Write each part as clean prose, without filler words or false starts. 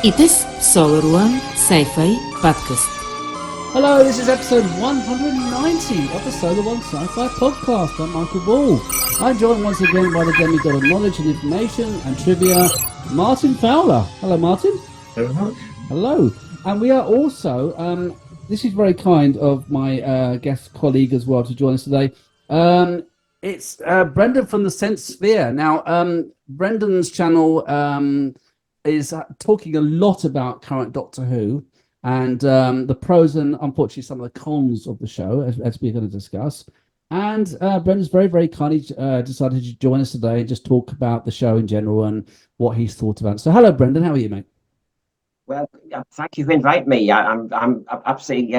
Ites só Ruang Sci-fi Podcast. Hello, this is episode 190 of the Solar One Sci-Fi Podcast. I'm Michael Ball. I'm joined once again by the demigod of knowledge and information and trivia, Martin Fowler. Hello, Martin. Very much. Hello. And we are also, this is very kind of my guest colleague as well to join us today. It's Brendan from the Sense Sphere. Now, Brendan's channel is talking a lot about current Doctor Who and the pros and, unfortunately, some of the cons of the show, as we're going to discuss. And Brendan's very, very kindly decided to join us today and just talk about the show in general and what he's thought about. So, hello, Brendan. How are you, mate? Well, thank you for inviting me. I'm absolutely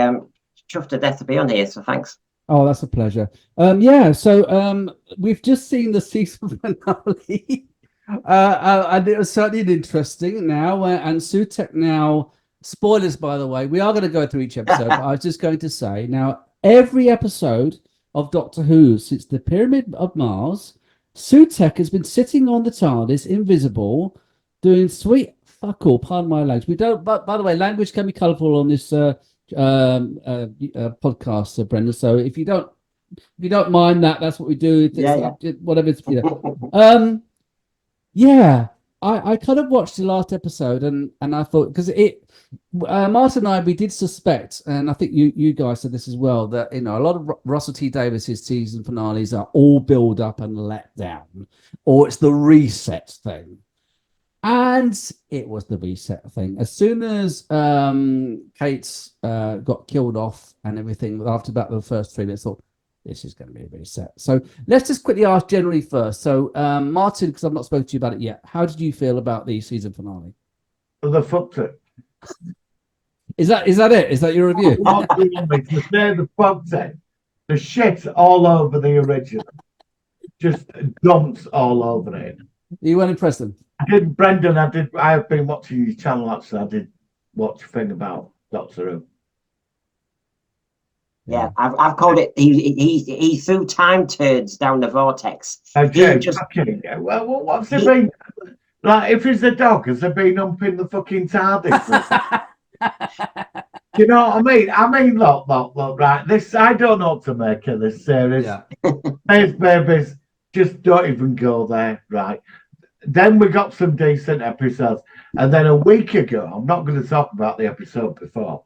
chuffed to death to be on here, so thanks. Oh, that's a pleasure. So we've just seen the season finale. And it was certainly interesting now. And Sutek now, spoilers, by the way, we are going to go through each episode. But I was just going to say, now, every episode of Doctor Who since the Pyramid of Mars, Sutek has been sitting on the TARDIS, invisible, doing sweet fuck all, pardon my language. We don't, but by the way, language can be colourful on this podcast, Brendan. So if you don't mind that, that's what we do. Whatever it's, I kind of watched the last episode and I thought, because Martin and I, we did suspect, and I think you guys said this as well, that a lot of Russell T Davis's season finales are all build up and let down, or it's the reset thing. And it was the reset thing. As soon as Kate got killed off and everything, after about the first 3 minutes, I thought, this is going to be a reset. So let's just quickly ask generally first. So, Martin, because I've not spoken to you about it yet, how did you feel about the season finale? Well, they fucked it. Is that it? Is that your review? To say the fucked it. The shit all over the original. Just dumps all over it. You weren't impressed then? Brendan, I have been watching your channel, actually. I did watch a thing about Doctor Who. Yeah, I've called it. He threw time turds down the vortex. Okay, well, what's it been? Like, if it's a dog, has it been humping the fucking TARDIS? Do you know what I mean? Look, right. This, I don't know what to make of this series. Yeah. Space babies, just don't even go there, right? Then we got some decent episodes. And then a week ago, I'm not going to talk about the episode before.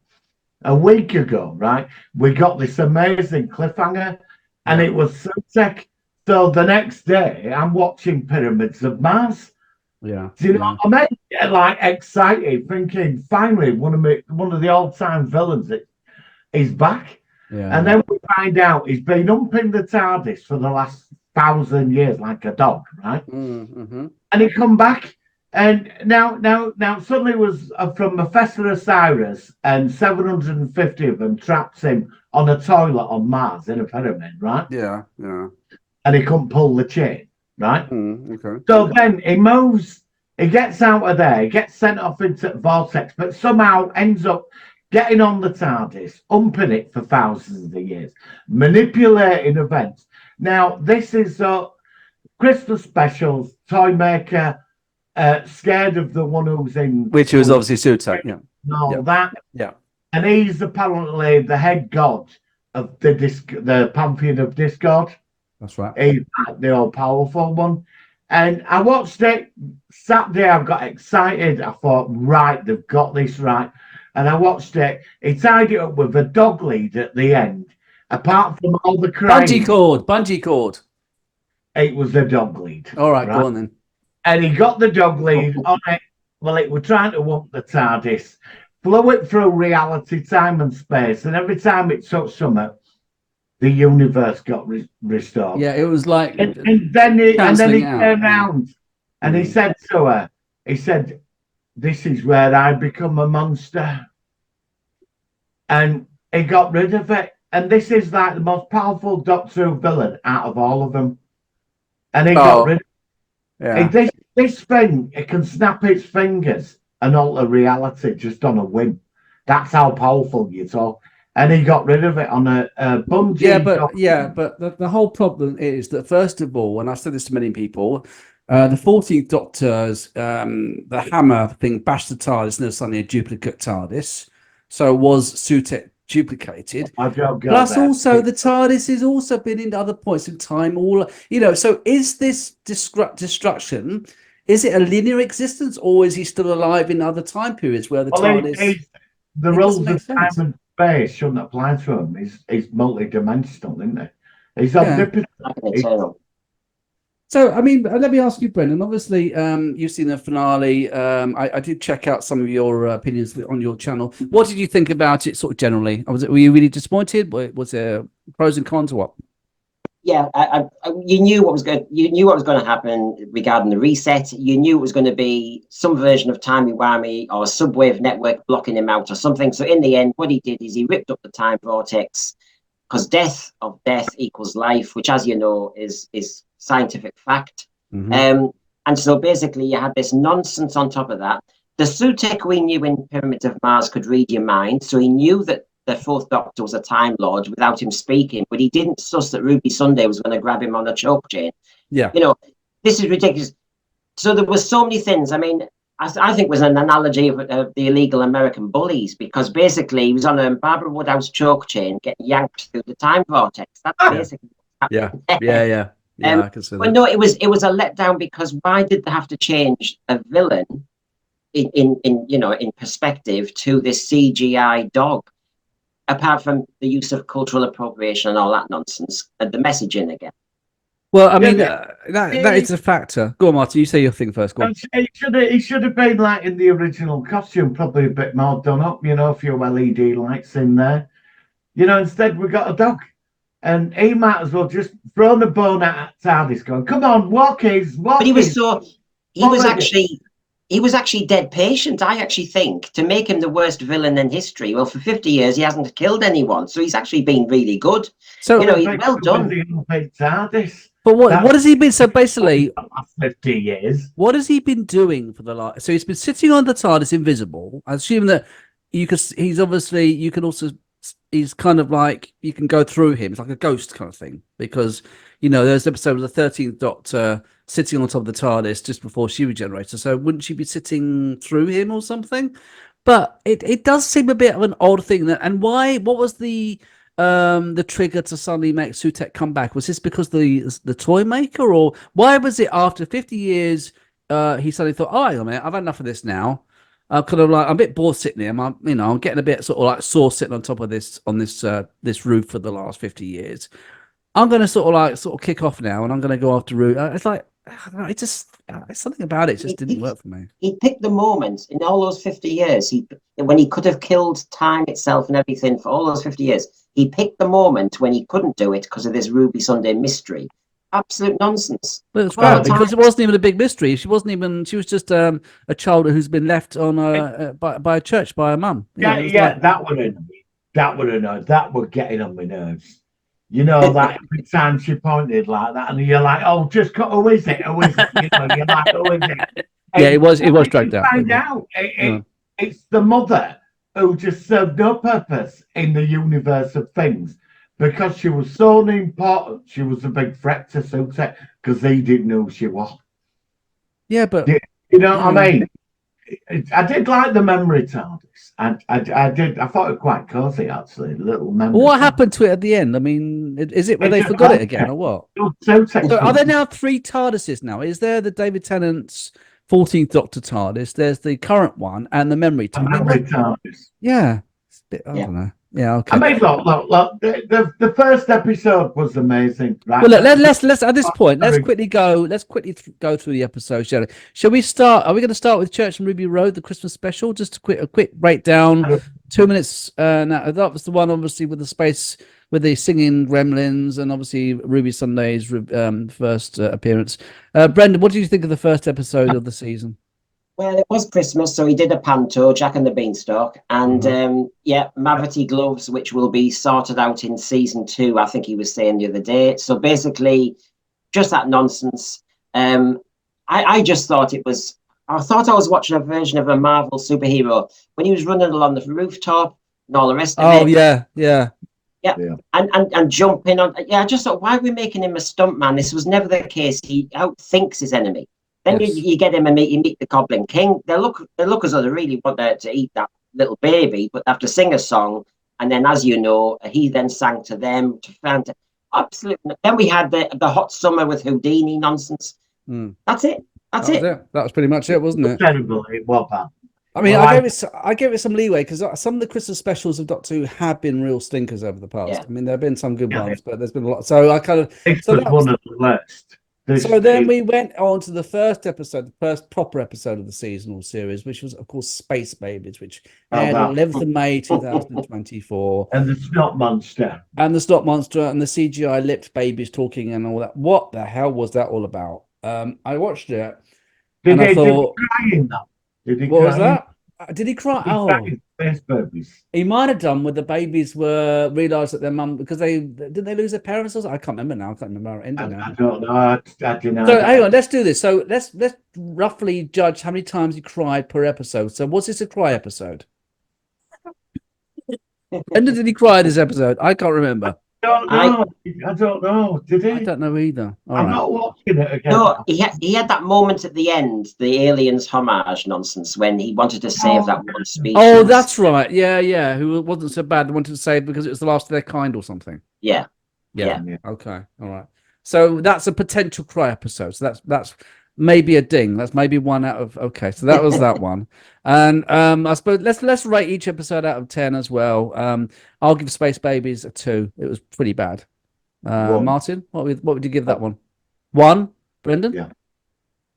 A week ago, right, we got this amazing cliffhanger, and it was Sutek. So the next day, I'm watching Pyramids of Mars. Yeah. Do you know what I mean? Like, excited, thinking, finally, one of the all-time villains is back. Yeah. And then we find out he's been humping the TARDIS for the last 1,000 years, like a dog, right? Mm-hmm. And he come back, and now suddenly it was from Professor Osiris, and 750 of them trapped him on a toilet on Mars in a pyramid, right? Yeah. And he couldn't pull the chain, right? Okay. So then he moves, he gets out of there, he gets sent off into the vortex, but somehow ends up getting on the TARDIS, humping it for thousands of years, manipulating events. Now, this is Christmas specials, Toy Maker, scared of the one who's in... Which was obviously Sutek, yeah. That. Yeah. And he's apparently the head god of the pantheon of Discord. That's right. He's like the all-powerful one. And I watched it Saturday. I got excited. I thought, right, they've got this right. And I watched it. He tied it up with a dog lead at the end. Apart from all the crying. Bungee cord. It was the dog lead. All right, go on then. And he got the dog lead on it. Well, it was trying to whoop the TARDIS. Flew it through reality, time and space. And every time it touched something, the universe got restored. Yeah, it was like... And then he turned around and he said to her, this is where I become a monster. And he got rid of it. And this is like the most powerful Doctor Who villain out of all of them. And he got rid of it. Yeah. This thing, it can snap its fingers and alter reality just on a whim. That's how powerful you talk. And he got rid of it on a bungee. But the whole problem is that, first of all, and I've said this to many people, The 14th Doctor's the hammer thing bashed the TARDIS, and there's suddenly a duplicate TARDIS. So was Sutek duplicated? Plus, also the TARDIS has also been in other points in time. So is this destruction? Is it a linear existence, or is he still alive in other time periods where the TARDIS? The rules of time and space shouldn't apply to him. He's multi-dimensional, isn't he? He's omnipotent. So, I mean, let me ask you, Brendan. Obviously, you've seen the finale. I did check out some of your opinions on your channel. What did you think about it, sort of generally? Were you really disappointed? Was there pros and cons, or what? Yeah, you knew what was going. You knew what was going to happen regarding the reset. You knew it was going to be some version of timey-wimey or a subwave network blocking him out or something. So in the end, what he did is he ripped up the time vortex, because death equals life, which, as you know, is scientific fact. And so basically you had this nonsense on top of that. The Sutek we knew in Pyramids of Mars could read your mind, so he knew that the Fourth Doctor was a Time Lord without him speaking, but he didn't suss that Ruby Sunday was going to grab him on a choke chain. Yeah, this is ridiculous. So there were so many things. I mean, I think it was an analogy of the illegal American bullies, because basically he was on a Barbara Woodhouse choke chain getting yanked through the time vortex. That's basically what happened. Yeah, I can see that. But no, it was a letdown, because why did they have to change a villain in perspective to this CGI dog? Apart from the use of cultural appropriation and all that nonsense, and the messaging again. Well, I mean, that is a factor. Go on, Martin. You say your thing first. Go on. He should have been like in the original costume, probably a bit more done up. A few LED lights in there. Instead we got a dog, and he might as well just throw the bone at TARDIS, going, "Come on, walk is." But he was actually dead patient. I actually think, to make him the worst villain in history. Well, for 50 years he hasn't killed anyone, so he's actually been really good. So he's well done. TARDIS. But what has he been? So basically, 50 years. What has he been doing for the last? So he's been sitting on the TARDIS, invisible. I assume that he's kind of like, you can go through him. It's like a ghost kind of thing, because there's an episode of the 13th Doctor sitting on top of the TARDIS just before she regenerated. So wouldn't she be sitting through him or something? But it does seem a bit of an odd thing. And why? What was the trigger to suddenly make Sutek come back? Was this because the toy maker, or why was it after 50 years he suddenly thought, "Oh, hang on a minute, I've had enough of this now. I'm kind of like, I'm a bit bored sitting here. I'm getting a bit sort of like sore sitting on top of this roof for the last 50 years. I'm going to sort of kick off now, and I'm going to go after Root." It's like, I don't know, it's something about it just didn't work for me. He picked the moment in all those 50 years. When he could have killed time itself and everything for all those 50 years, he picked the moment when he couldn't do it because of this Ruby Sunday mystery. Absolute nonsense. But it's right, because it wasn't even a big mystery. She was just a child who's been left on by a church by her mum. That would get on my nerves. That every time she pointed like that, and you're like, "Oh, just cut. Who is it? Who is it?" You're like, "Who is it?" Yeah, it was dragged out. Find out. It's the mother who just served no purpose in the universe of things, because she was so important. She was a big threat to Sutek because he didn't know who she was. Yeah, but you know what I mean? I did like the memory TARDIS. I did. I thought it quite cozy, actually. Little memory. What happened to it at the end? I mean, is it where they forgot it again, or what? So are there now 3 TARDISes now? Is there the David Tennant's 14th Doctor TARDIS? There's the current one and the memory TARDIS. Yeah, I don't know. Yeah, okay. I mean, look. The first episode was amazing. Right? Well, look, let's at this point, let's quickly go through the episode, shall we? Shall we start? Are we going to start with Church and Ruby Road, the Christmas special? Just a quick breakdown. 2 minutes. Now that was the one, obviously, with the space, with the singing gremlins, and obviously Ruby Sunday's first appearance. Brendan, what did you think of the first episode of the season? Well, it was Christmas, so he did a panto, Jack and the Beanstalk, and Mavity gloves, which will be sorted out in season 2. I think he was saying the other day. So basically, just that nonsense. I just thought it was. I thought I was watching a version of a Marvel superhero when he was running along the rooftop and all the rest of it. Oh yeah. And jumping on. Yeah, I just thought, why are we making him a stuntman? This was never the case. He outthinks his enemy. Then Yes. you get him and you meet the Goblin King. They look as though they really want to eat that little baby, but they have to sing a song. And then, as you know, he then sang to them to find absolutely. Then we had the hot summer with Houdini nonsense. That's it. That's it. That was pretty much it, wasn't it? Terrible. It was bad. I mean, I gave it some leeway because some of the Christmas specials of Doctor Who have been real stinkers over the past. Yeah. I mean, there have been some good ones, but there's been a lot. So I kind of It's one of the worst. So then we went on to the first episode, the first proper episode of the seasonal series, which was, of course, Space Babies, which aired 11th of May 2024. And the Snot Monster. And the Snot Monster and the CGI lipped babies talking and all that. What the hell was that all about? I watched it. Did I he thought, cry in that? What was that? Did he cry? Space Babies. He might have done when the babies were realised that their mum, because did they lose their parents? I can't remember now. I can't remember our ending now. I don't know. I don't know. So hang on, let's do this. So let's roughly judge how many times he cried per episode. So was this a cry episode? When did he cry this episode? I can't remember. I don't know. Did he? I don't know either. I'm not watching it again. No, he had that moment at the end, the aliens homage nonsense, when he wanted to save that one species. Oh, that's right. Yeah. Who wasn't so bad. They wanted to save because it was the last of their kind or something. Yeah. Okay. All right. So that's a potential cry episode. So that's maybe a ding. That's maybe one out of. Okay. So that was that one. And I suppose let's rate each episode out of 10 as well. I'll give Space Babies a 2. It was pretty bad. Martin, what would you give that one? 1, Brendan?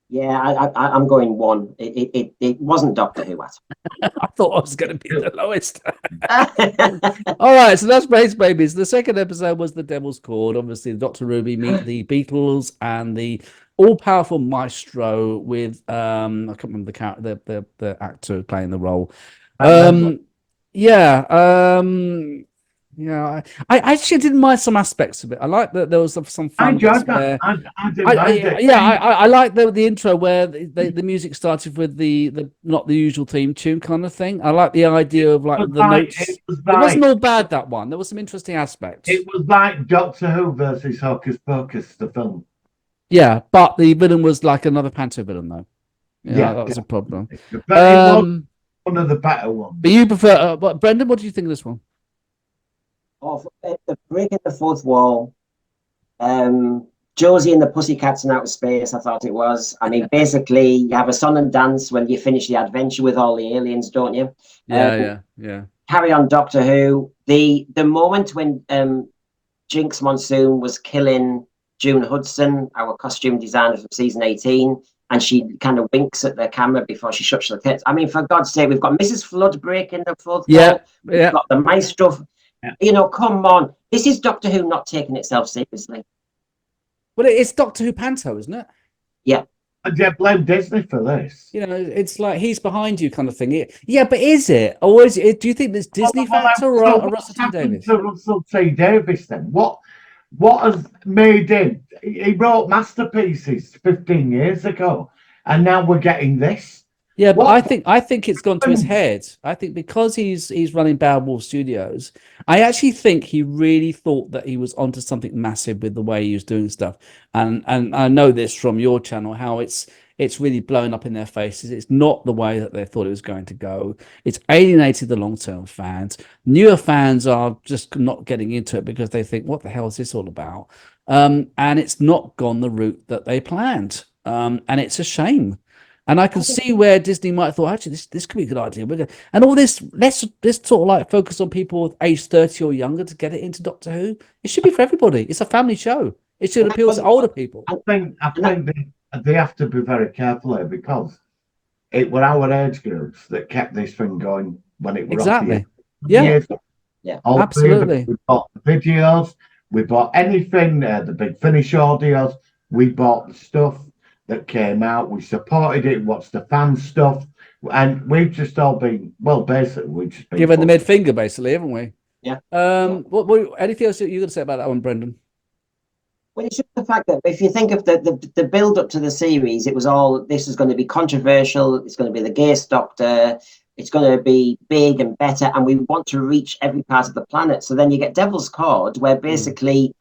Yeah, I'm going 1. It wasn't Doctor Who. I thought I was going to be the lowest. All right, so that's Space Babies. The second episode was The Devil's Chord. Obviously, Dr. Ruby meet the Beatles and the all-powerful maestro with I can't remember the actor playing the role. I actually didn't mind some aspects of it. I like that there was some fun. I enjoyed that. I like the intro where the music started with the not the usual theme tune kind of thing. I like the idea of like the notes. It wasn't all bad, that one. There was some interesting aspects. It was like Doctor Who versus Hocus Pocus, the film. Yeah, but the villain was like another Panto villain, though. Yeah, that was a problem. But it was one of the better ones. But you prefer, Brendan, what do you think of this one? The breaking the fourth wall, Josie and the Pussycats in outer space, I thought it was. I mean, basically, you have a song and dance when you finish the adventure with all the aliens, don't you? Yeah. Carry on, Doctor Who. The moment when Jinx Monsoon was killing June Hudson, our costume designer from season 18, and she kind of winks at the camera before she shuts the curtains. I mean, for God's sake, we've got Mrs. Flood breaking the fourth wall. We've got the maestro. You know, come on. This is Doctor Who not taking itself seriously. Well, it's Doctor Who Panto, isn't it? Yeah. I blame Disney for this. You know, it's like he's behind you kind of thing. Yeah, but is it? Or is it? Do you think there's Disney factor or Russell T Davies? Russell T Davies then? What has made him? He wrote masterpieces 15 years ago, and now we're getting this. Yeah, but I think it's gone to his head. I think because he's running Bad Wolf Studios, I actually think he really thought that he was onto something massive with the way he was doing stuff. And I know this from your channel, how it's really blown up in their faces. It's not the way that they thought it was going to go. It's alienated the long-term fans. Newer fans are just not getting into it because they think, what the hell is this all about? And it's not gone the route that they planned. And it's a shame. And I can see where Disney might have thought, actually, this could be a good idea. And all this, let's sort of like focus on people age 30 or younger to get it into Doctor Who. It should be for everybody. It's a family show. It should appeal to older people. I think they have to be very careful here because it were our age groups that kept this thing going when it was exactly. Yeah, absolutely. We bought the videos, we bought anything, the Big Finish audios, we bought the stuff that came out, we supported it, watched the fan stuff, and we've just all been, well, basically, we've just been given the mid finger, basically, haven't we? Yeah. What anything else you're going to say about that one, Brendan? Well, it's just the fact that if you think of the build up to the series, it was all, this is going to be controversial, it's going to be the gayest Doctor, it's going to be big and better, and we want to reach every part of the planet. So then you get Devil's Chord, where basically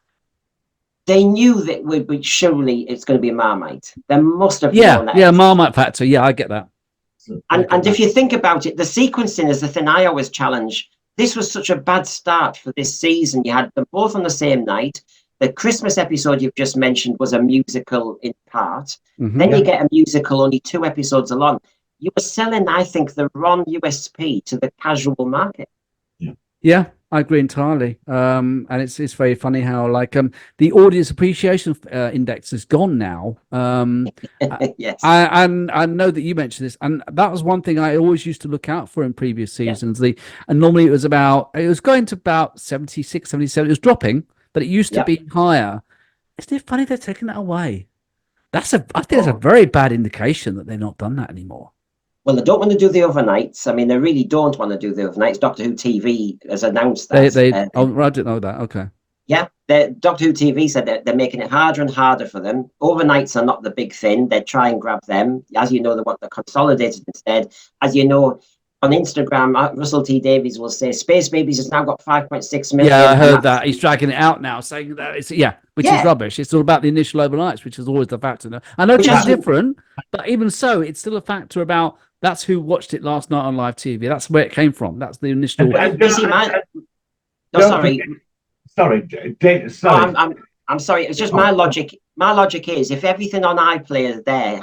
they knew that would surely it's going to be a Marmite. There must have Yeah, known that. yeah, Marmite factor. Yeah, I get that. And if you think about it, the sequencing is the thing I always challenge. This was such a bad start for this season. You had them both on the same night. The Christmas episode you've just mentioned was a musical in part. Then you get a musical only 2 episodes along. You were selling, I think, the wrong USP to the casual market. Yeah, I agree entirely. And it's very funny how like the audience appreciation index is gone now. Yes. I know that you mentioned this, and that was one thing I always used to look out for in previous seasons. And normally it was going to about 76, 77. It was dropping, but it used to be higher. Isn't it funny they're taking that away? I think it's a very bad indication that they've not done that anymore. Well, they don't want to do the overnights. I mean, they really don't want to do the overnights. Doctor Who TV has announced that. I didn't know that. Okay. Yeah, Doctor Who TV said that they're making it harder and harder for them. Overnights are not the big thing. They try and grab them. As you know, they want the consolidated instead. As you know, on Instagram, Russell T Davies will say Space Babies has now got 5.6 million. Yeah, I heard that. He's dragging it out now, saying that which is rubbish. It's all about the initial overnights, which is always the factor. I know it's different, but even so, it's still a factor about that's who watched it last night on live TV. That's where it came from. That's the initial. Sorry. I'm sorry. It's just my logic. My logic is if everything on iPlayer there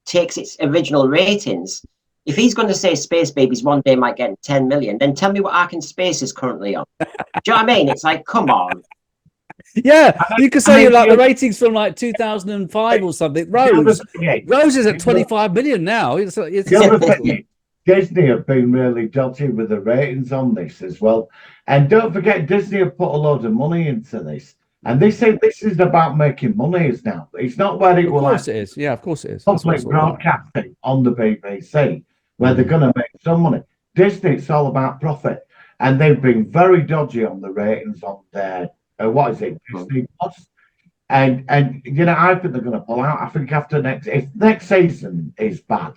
takes its original ratings, if he's going to say Space Babies one day might get 10 million, then tell me what Ark in Space is currently on. Do you know what I mean? It's like, come on. Yeah, you could say like the ratings from like 2005 or something. Rose is at 25 million now. Disney have been really dodgy with the ratings on this as well. And don't forget, Disney have put a lot of money into this. And they say this is about making money now. It's not where it will. Of course it is. Yeah, of course it is. Public broadcasting on the BBC, where they're going to make some money. Disney, it's all about profit. And they've been very dodgy on the ratings on their, what is it, Disney Plus. And you know, I think they're going to pull out. I think if next season is bad,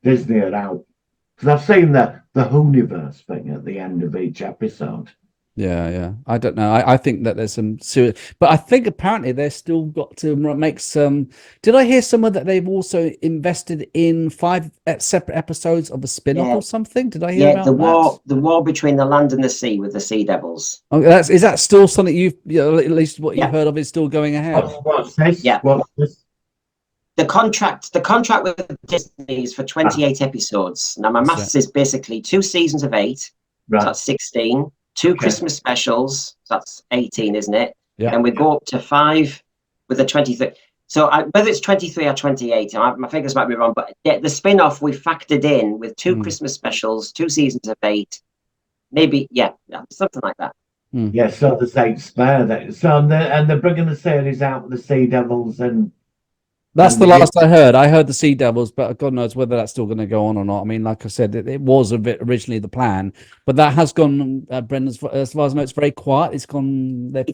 Disney are out. Because I've seen the Hooniverse thing at the end of each episode. Yeah. I don't know. I think that there's some serious, but I think apparently they've still got to make some. Did I hear somewhere that they've also invested in 5 separate episodes of a spin-off or something? Did I hear about that? The war between the land and the sea with the Sea Devils. Oh, is that still something at least what you've heard of is still going ahead? What's this? Yeah. What's this? The contract with Disney is for 28 episodes. Now my maths is basically 2 seasons of 8. Right. So that's 16. 2 Christmas specials, that's 18, isn't it? Yeah. And we go up to 5 with the 23. So whether it's 23 or 28, my figures might be wrong, but the spin-off we factored in with 2 Christmas specials, 2 seasons of 8, maybe, something like that. Yeah, so there's 8 spare. So and they're bringing the series out with the Sea Devils and. That's the last I heard. I heard the Sea Devils, but God knows whether that's still going to go on or not. I mean, like I said, it was a bit originally the plan, but that has gone, Brendan, as far as I know, it's very quiet. It's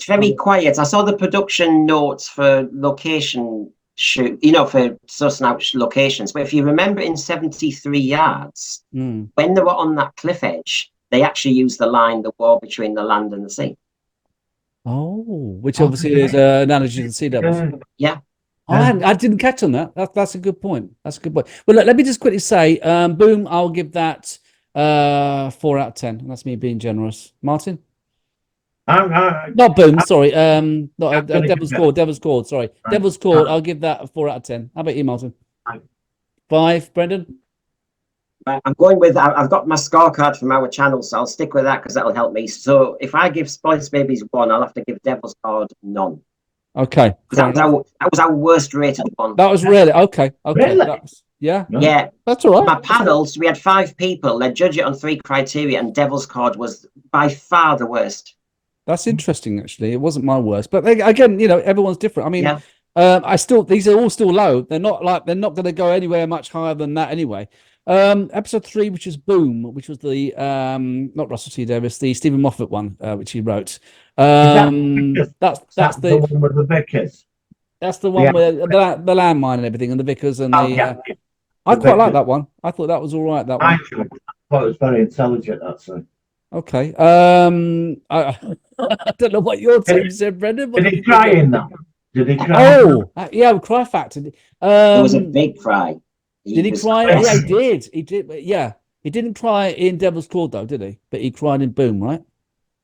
very quiet. I saw the production notes for location shoot, for sussing out locations. But if you remember in 73 Yards, when they were on that cliff edge, they actually used the line, the war between the land and the sea. Oh, which obviously is an analogy to the Sea Devils. Yeah. I didn't catch on that. That's a good point. Well, look, let me just quickly say, Boom, I'll give that 4 out of 10. That's me being generous. Martin? Not Boom, sorry. Devil's Cord, sorry. Devil's Cord, I'll give that a 4 out of 10. How about you, Martin? 5, Brendan? I'm going with, I've got my scorecard from our channel, so I'll stick with that because that'll help me. So if I give Spice Babies 1, I'll have to give Devil's Cord none. Okay. That was our worst rated one. That was really okay. Really? Yeah. That's all right. My panels, we had 5 people. They judge it on 3 criteria, and Devil's Cord was by far the worst. That's interesting, actually. It wasn't my worst, but again, everyone's different. I mean, these are all still low. They're not going to go anywhere much higher than that anyway. Episode 3, which is Boom, which was the not Russell T Davies, the Stephen Moffat one, which he wrote. That's the one with the Vickers. That's the one with the landmine and everything, and the Vickers and I quite like that one. I thought that was all right. That one. I thought it was very intelligent. Actually. Okay. I don't know what your team said, Brendan. Did he cry in that? Did he cry? Oh, yeah, Cry Factor. It was a big cry. Did he cry? Yeah, he did. He did. But yeah, he didn't cry in Devil's Claw though, did he? But he cried in Boom, right?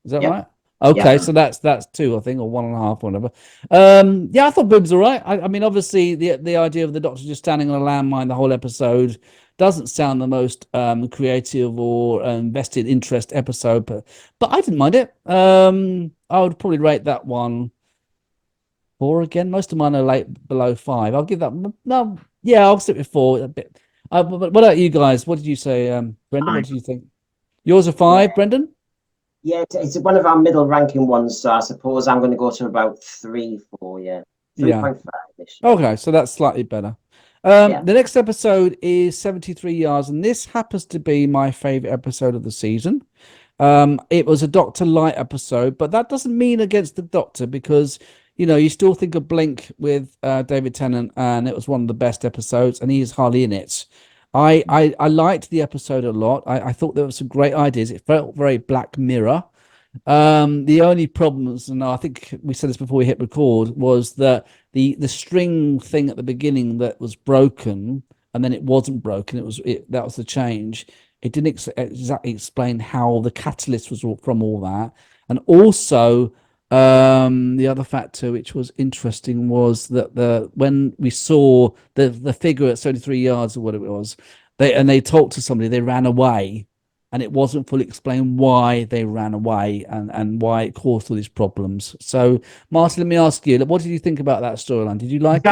Is that right? Okay, so that's 2, I think, or 1.5, or whatever. Yeah, I thought Boom's all right. I mean, obviously, the idea of the Doctor just standing on a landmine the whole episode doesn't sound the most creative or vested interest episode, but I didn't mind it. I would probably rate that one 4 again. Most of mine are below 5. I'll give that. No, yeah, I'll stick with 4 a bit. But what about you guys? What did you say, Brendan? What did you think? Yours are 5, Brendan? Yeah, it's one of our middle ranking ones, so I suppose I'm going to go to about 3, 4, 3.5. Okay, so that's slightly better. The next episode is 73 Yards, and this happens to be my favorite episode of the season. It was a Doctor Light episode, but that doesn't mean against the Doctor, because you still think of Blink with David Tennant, and it was one of the best episodes, and he is hardly in it. I liked the episode a lot. I thought there were some great ideas. It felt very Black Mirror. The only problems, and I think we said this before we hit record, was that the string thing at the beginning that was broken, and then it wasn't broken. That was the change. It didn't exactly explain how the catalyst was from all that, and also the other factor which was interesting was that when we saw the figure at 73 yards or what it was, they talked to somebody, they ran away, and it wasn't fully explained why they ran away and why it caused all these problems. So, Martin, let me ask you, what did you think about that storyline? Did you like it?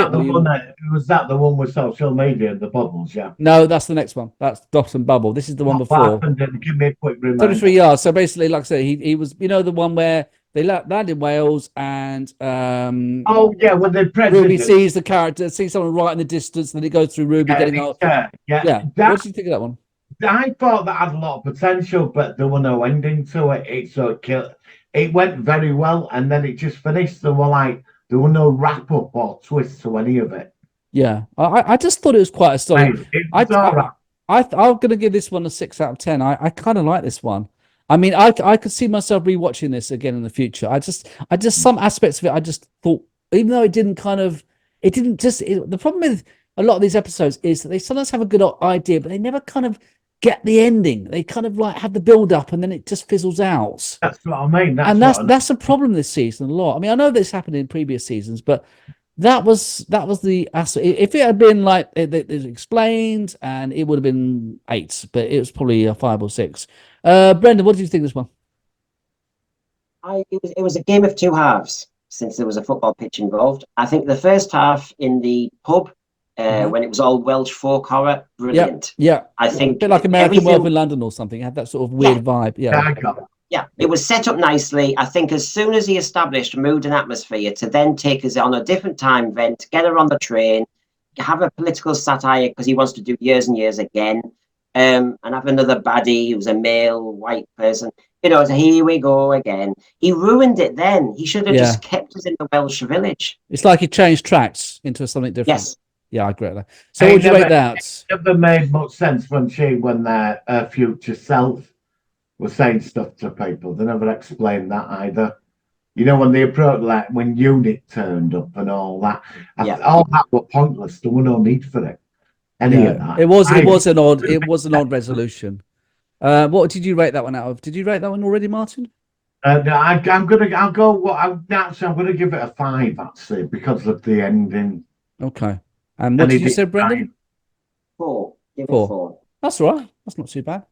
Was that the one with social media and the bubbles? Yeah. No, that's the next one. That's Dot and Bubble. This is the one before. Give me a quick reminder. 73 yards. So basically, like I said, he was, the one where they landed in Wales, and when the president Ruby sees the character, sees someone right in the distance, and then it goes through Ruby getting out. Yeah. What did you think of that one? I thought that had a lot of potential, but there was no ending to it. It went very well, and then it just finished. There were no wrap up or twist to any of it. Yeah, I just thought it was quite a solid. I'm going to give this one a 6 out of 10. I kind of like this one. I mean, I could see myself rewatching this again in the future. I just some aspects of it, I just thought, even though the problem with a lot of these episodes is that they sometimes have a good idea, but they never kind of get the ending. They kind of have the build up, and then it just fizzles out. That's what I mean. That's a problem this season a lot. I mean, I know this happened in previous seasons, but that was the aspect. If it had been like it explained, and it would have been 8, but it was probably a 5 or 6. Brendan, what did you think of this one? It was a game of 2 halves, since there was a football pitch involved. I think the first half in the pub, when it was all Welsh folk horror, brilliant. Yeah. I think a bit like American Werewolf in London or something. It had that sort of weird vibe. Yeah, it was set up nicely. I think as soon as he established mood and atmosphere to then take us on a different time vent, get her on the train, have a political satire because he wants to do Years and Years again, and have another baddie who's a male white person. So here we go again. He ruined it then. He should have just kept us in the Welsh village. It's like he changed tracks into something different. Yes. Yeah, I agree with that. So would you rate that? It never made much sense when their future self was saying stuff to people. They never explained that either. When they approached, when Unit turned up and all that, all that were pointless. There was no need for it. Any of that. It was an odd resolution. What did you rate that one out of? Did you rate that one already, Martin? I'm gonna give it a 5 actually because of the ending. Okay. And what did you say, Brendan? 4. Give it 4. That's all right. That's not too bad.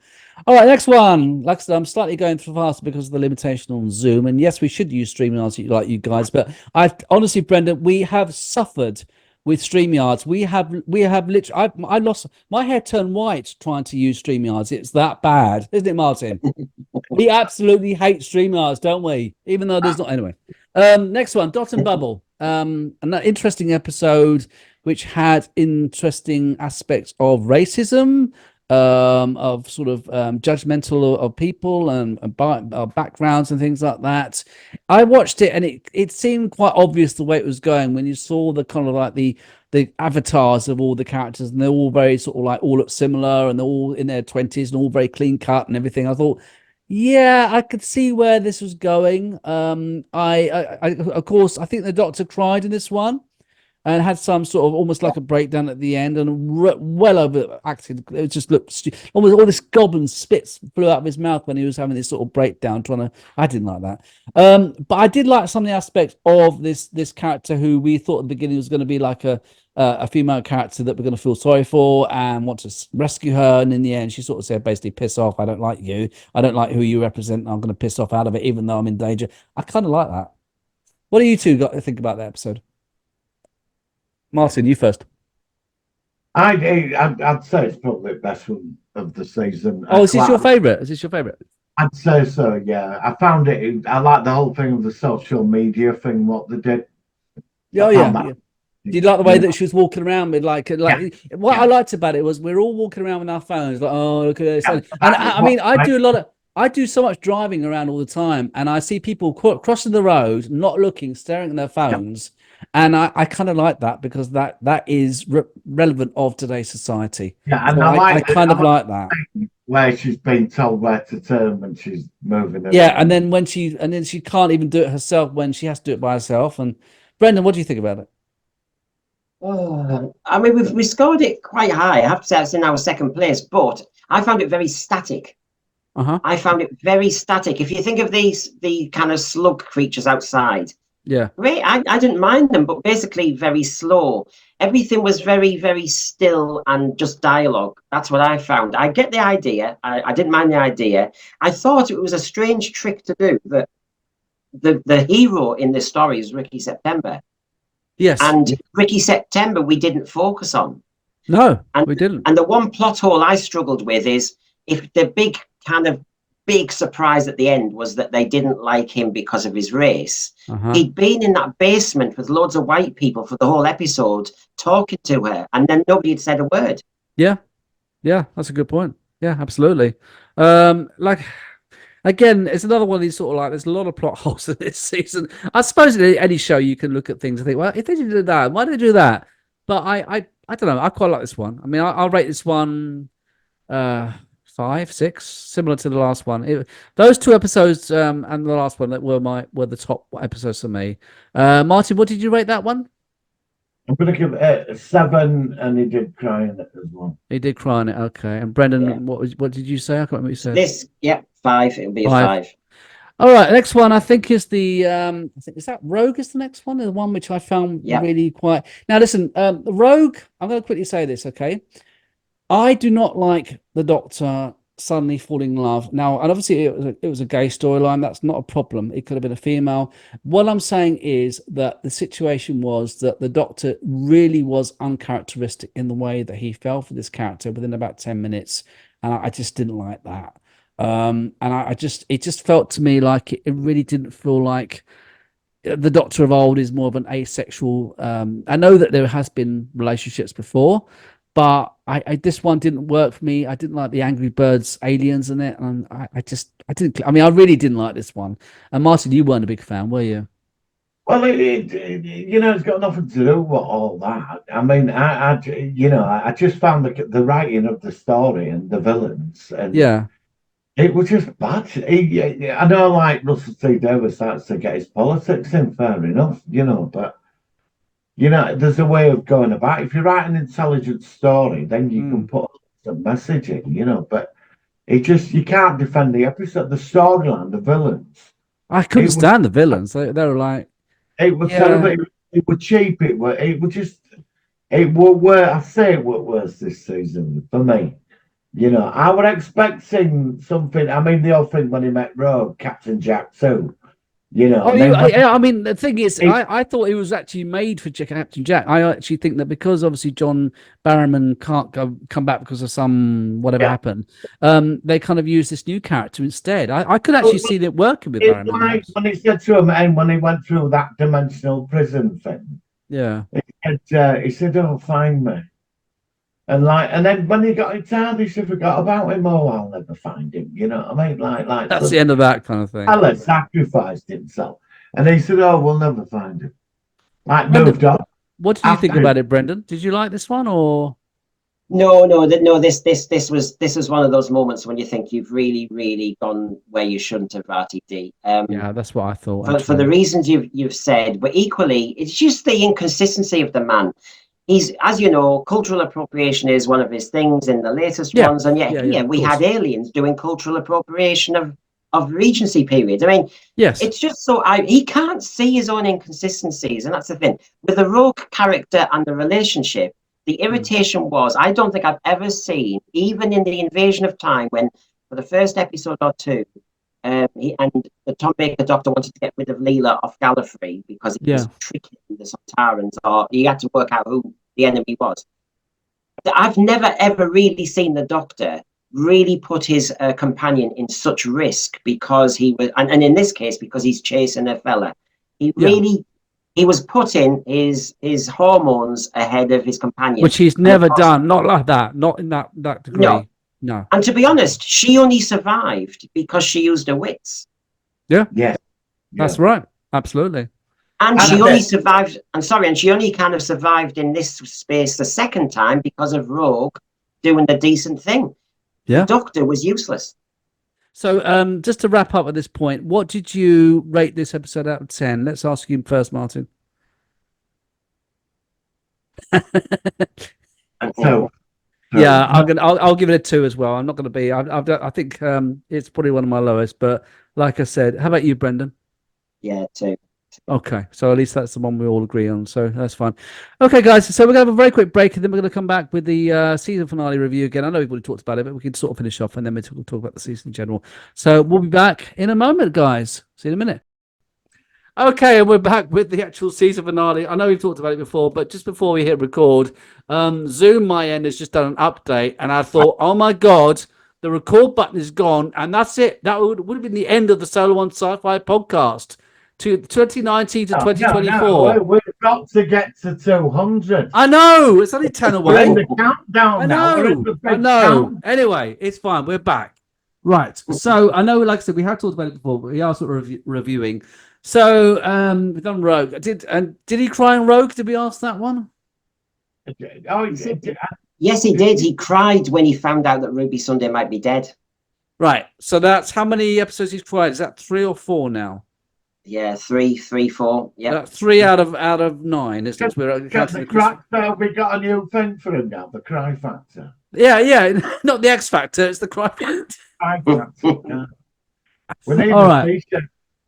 All right, next one. Like I said, I'm slightly going too fast because of the limitation on Zoom. And yes, we should use StreamYards like you guys, but honestly, Brendan, we have suffered with StreamYards. We have literally. I lost my hair, turned white trying to use StreamYards. It's that bad, isn't it, Martin? We absolutely hate StreamYards, don't we? Even though there's not anyway. Next one, Dot and Bubble. And that interesting episode, which had interesting aspects of racism, of sort of judgmental of people and backgrounds and things like that. I watched it, and it seemed quite obvious the way it was going when you saw the kind of like the avatars of all the characters, and they're all very sort of like all look similar, and they're all in their 20s and all very clean cut and everything. I thought Yeah, I could see where this was going. Of course, I think the Doctor cried in this one and had some sort of almost like a breakdown at the end, and well overacted. It just looked almost all this goblin spits flew out of his mouth when he was having this sort of breakdown. I didn't like that. But I did like some of the aspects of this character who we thought at the beginning was going to be like a female character that we're going to feel sorry for and want to rescue her. And in the end, she sort of said, basically, piss off. I don't like you. I don't like who you represent. I'm going to piss off out of it, even though I'm in danger. I kind of like that. What do you two got to think about that episode? Martin, you first. I'd say it's probably the best one of the season. Oh, is this your favourite? Is this your favourite? I'd say so, yeah. I found it. I like the whole thing of the social media thing, what they did. Oh, yeah. Did you like the way that she was walking around with what I liked about it was we're all walking around with our phones, like, oh, look at this. And I mean, I do so much driving around all the time, and I see people crossing the road, not looking, staring at their phones. And I kind of like that because that is relevant of today's society. Yeah, and so I kind of like that. Where she's been told where to turn when she's moving. Yeah, and then she can't even do it herself when she has to do it by herself. And Brendan, what do you think about it? I mean, we scored it quite high. I have to say it's in our second place, but I found it very static. I found it very static. If you think of the kind of slug creatures outside, yeah, I didn't mind them, but basically very slow. Everything was very, very still and just dialogue. That's what I found. I get the idea. I didn't mind the idea. I thought it was a strange trick to do that the hero in this story is Ricky September. Yes. And Ricky September we didn't focus on. No, we didn't. And the one plot hole I struggled with is if the big surprise at the end was that they didn't like him because of his race. He'd been in that basement with loads of white people for the whole episode talking to her, and then nobody had said a word. Yeah, that's a good point. Yeah, absolutely. Again, it's another one of these sort of there's a lot of plot holes in this season. I suppose in any show you can look at things and think, well, if they did that, why did they do that? But I don't know. I quite like this one. I mean, I'll rate this one 5, 6, similar to the last one. Those two episodes and the last one that were the top episodes for me. Martin, what did you rate that one? I'm going to give it a 7, and he did cry in it as well. He did cry in it, okay. And Brendan, what did you say? I can't remember what you said. 5. It'll be a 5. All right, next one I think is the is that Rogue is the next one, the one which I found really quite. Now listen, Rogue. I'm going to quickly say this, okay? I do not like the Doctor suddenly falling in love. Now, and obviously it was a gay storyline. That's not a problem. It could have been a female. What I'm saying is that the situation was that the Doctor really was uncharacteristic in the way that he fell for this character within about 10 minutes. And I just didn't like that. And it just felt to me like it really didn't feel like the Doctor of old is more of an asexual. I know that there has been relationships before, but this one didn't work for me. I didn't like the Angry Birds aliens in it, and I didn't. I mean, I really didn't like this one. And Martin, you weren't a big fan, were you? Well, it's got nothing to do with all that. I mean, I just found the writing of the story and the villains, and it was just bad. I know, like Russell T Davies starts to get his politics in, fair enough, but. There's a way of going about it. If you write an intelligent story, then you can put a message in, but you can't defend the episode, the storyline, the villains. I couldn't stand the villains. They were like... It was terrible. It was cheap. It was worse. I say it was worse this season for me. I was expecting something. I mean, the old thing when he met Rogue, Captain Jack too. I mean, the thing is, I thought it was actually made for Captain Jack. I actually think that because obviously John Barrowman can't come back because of some whatever happened, they kind of used this new character instead. I could actually see it working with Barrowman. Like when he said to him, and when he went through that dimensional prison thing, he said, "Oh, find me." And then when he got into he forgot about him. Oh, I'll never find him. You know what I mean? Like that's the end of that kind of thing. Allah sacrificed himself, and he said, "Oh, we'll never find him." Moved on. What did you think about it, Brendan? Did you like this one or? This was one of those moments when you think you've really gone where you shouldn't have, RTD. Yeah, that's what I thought. For the reasons you've said, but equally, it's just the inconsistency of the man. He's, as you know, cultural appropriation is one of his things in the latest ones, and we had aliens doing cultural appropriation of Regency periods. I mean, yes, it's just so he can't see his own inconsistencies, and that's the thing with the Rogue character and the relationship. The irritation was, I don't think I've ever seen, even in the Invasion of Time, when for the first episode or two, the Tom Baker Doctor wanted to get rid of Leela off Gallifrey because he was tricking the Sontarans, or he had to work out who the enemy was. I've never ever really seen the Doctor really put his companion in such risk because he was, and in this case because he's chasing a fella. He was putting his hormones ahead of his companion, which he's never done. Not like that. Not in that degree. No. And to be honest, she only survived because she used her wits. Yeah. That's right. Absolutely. And she only survived. And she only kind of survived in this space the second time because of Rogue doing the decent thing. Yeah. The Doctor was useless. So, just to wrap up at this point, what did you rate this episode out of 10? Let's ask you first, Martin. Yeah, I'll give it a 2 as well. I'm not going to be. I think it's probably one of my lowest. But like I said, how about you, Brendan? Yeah, 2. Okay, so at least that's the one we all agree on. So that's fine. Okay, guys. So we're going to have a very quick break, and then we're going to come back with the season finale review again. I know we've already talked about it, but we can sort of finish off, and then we'll talk about the season in general. So we'll be back in a moment, guys. See you in a minute. Okay, and we're back with the actual season finale. I know we've talked about it before, but just before we hit record, Zoom, my end, has just done an update, and I thought, oh my God, the record button is gone, and that's it. That would have been the end of the Solo One Sci-Fi podcast. To 2019 to 2024. No, we've got to get to 200. I know, it's only 10 away. We're in the countdown now. I know. Anyway, it's fine. We're back. Right. So I know, like I said, we have talked about it before, but we are sort of reviewing. So we've done Rogue. Did he cry in Rogue? Did we ask that one? Yes, he did. He cried when he found out that Ruby Sunday might be dead. Right. So that's how many episodes he's cried? Is that 3 or 4 now? Yeah, 3, 4. Yeah, 3 out of 9. Isn't it? We got a new thing for him now, the Cry Factor. Yeah, not the X Factor. It's the Cry Factor. Cry Factor. Yeah. We need a t-shirt.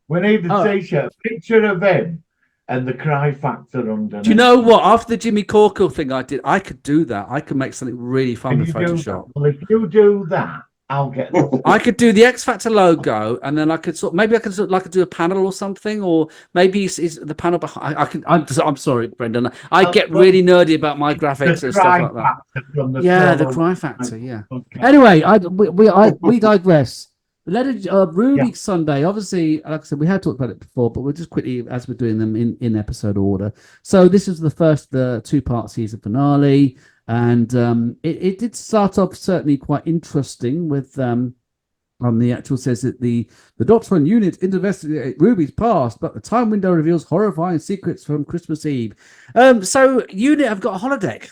We need a t-shirt, picture of him and the Cry Factor underneath. Do you know what? After the Jimmy Corkle thing I did, I could do that. I could make something really fun with Photoshop. Well, if you do that, I'll get this. I could do the X Factor logo, and then I could do a panel or something, or maybe it's the panel behind. I'm sorry, Brendan. I get really nerdy about my graphics and stuff like that. Yeah, the Cry Factor. Yeah. Okay. Anyway, we digress. Ruby Sunday. Obviously, like I said, we had talked about it before, but we'll just quickly, as we're doing them in episode order. So this is the first 2-part season finale. And it did start off certainly quite interesting with the actual says that the Doctor and Unit investigate Ruby's past, but the time window reveals horrifying secrets from Christmas Eve. So Unit have got a holodeck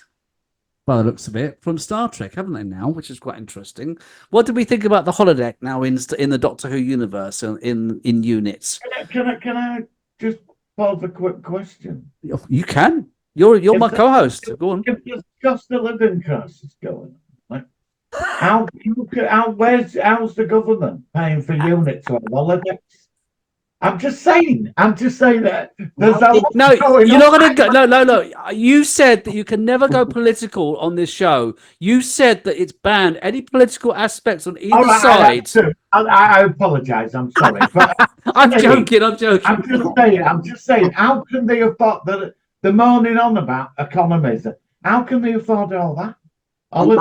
by the looks of it from Star Trek, haven't they now? Which is quite interesting. What do we think about the holodeck now in the Doctor Who universe in units? Can I just pose a quick question? You can. You're my co-host. Go on. If cost of living crisis going on, how's the government paying for units on holiday's? I'm just saying that there's you're not going to go. No. You said that you can never go political on this show. You said that it's banned any political aspects on either side. I apologize. I'm sorry. But I'm joking. I'm just saying. How can they afford that? The moaning on about economies. How can they afford all that? And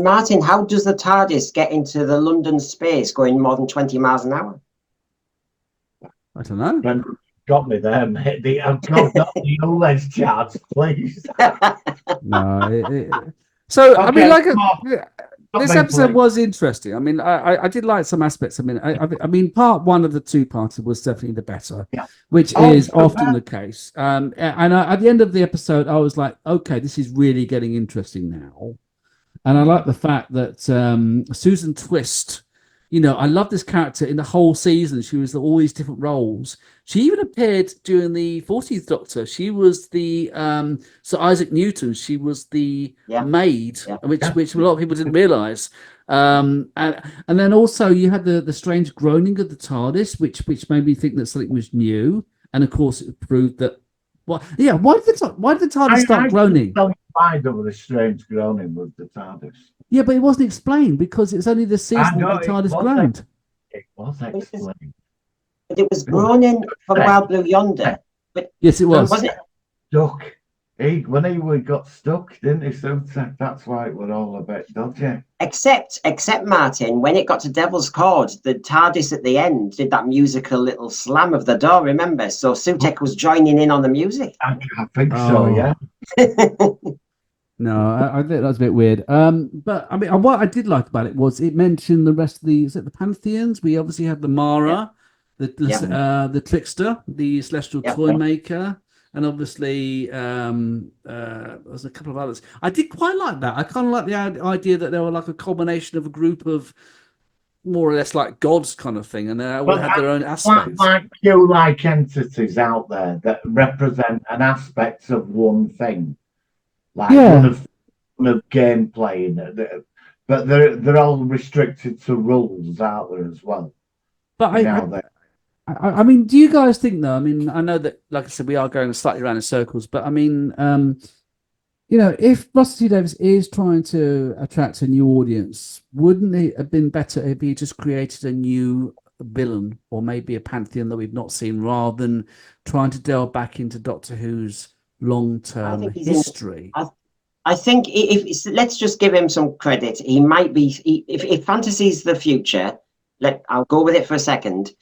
Martin, how does the TARDIS get into the London space going more than 20 miles an hour? I don't know. Brendan got me there, mate. I've got the OLED charts, please. No. So, okay, I mean, this episode was interesting. I mean, I did like some aspects. I mean, part one of the two-parter was definitely the better, which is often the case. And at the end of the episode, I was like, okay, this is really getting interesting now. And I like the fact that Susan Twist, you know, I love this character in the whole season. She was all these different roles. She even appeared during the 40th Doctor. She was the Sir Isaac Newton. She was the maid, which a lot of people didn't realise. And then also you had the strange groaning of the TARDIS, which made me think that something was new. And of course, it proved that. Why did the TARDIS start groaning? Why there was a strange groaning with the TARDIS? Yeah, but it wasn't explained because it's only the season that the TARDIS groaned. It was explained. But it was groaning from Wild Blue Yonder. But yes, it was. Wasn't it? Stuck. When he got stuck, didn't he? So that's why it was all a bit dodgy. Except Martin, when it got to Devil's Cord, the TARDIS at the end did that musical little slam of the door, remember? So Sutek was joining in on the music. I think so, yeah. No, I think that was a bit weird. But I mean, what I did like about it was it mentioned the rest of the Pantheons. We obviously had the Mara, the Trickster, the Celestial Toy Maker, and obviously there's a couple of others. I did quite like that. I kind of like the idea that they were like a combination of a group of more or less like gods kind of thing, and they all had their own aspects. Like Q-like entities out there that represent an aspect of one thing. Like one of gameplay, but they're all restricted to rules out there as well. But I mean, do you guys think though? I mean, I know that, like I said, we are going slightly around in circles, but I mean, you know, if Russell T Davies is trying to attract a new audience, wouldn't it have been better if he just created a new villain or maybe a pantheon that we've not seen, rather than trying to delve back into Doctor Who's long-term history? I think if let's just give him some credit. He might be, if fantasy's the future, I'll go with it for a second.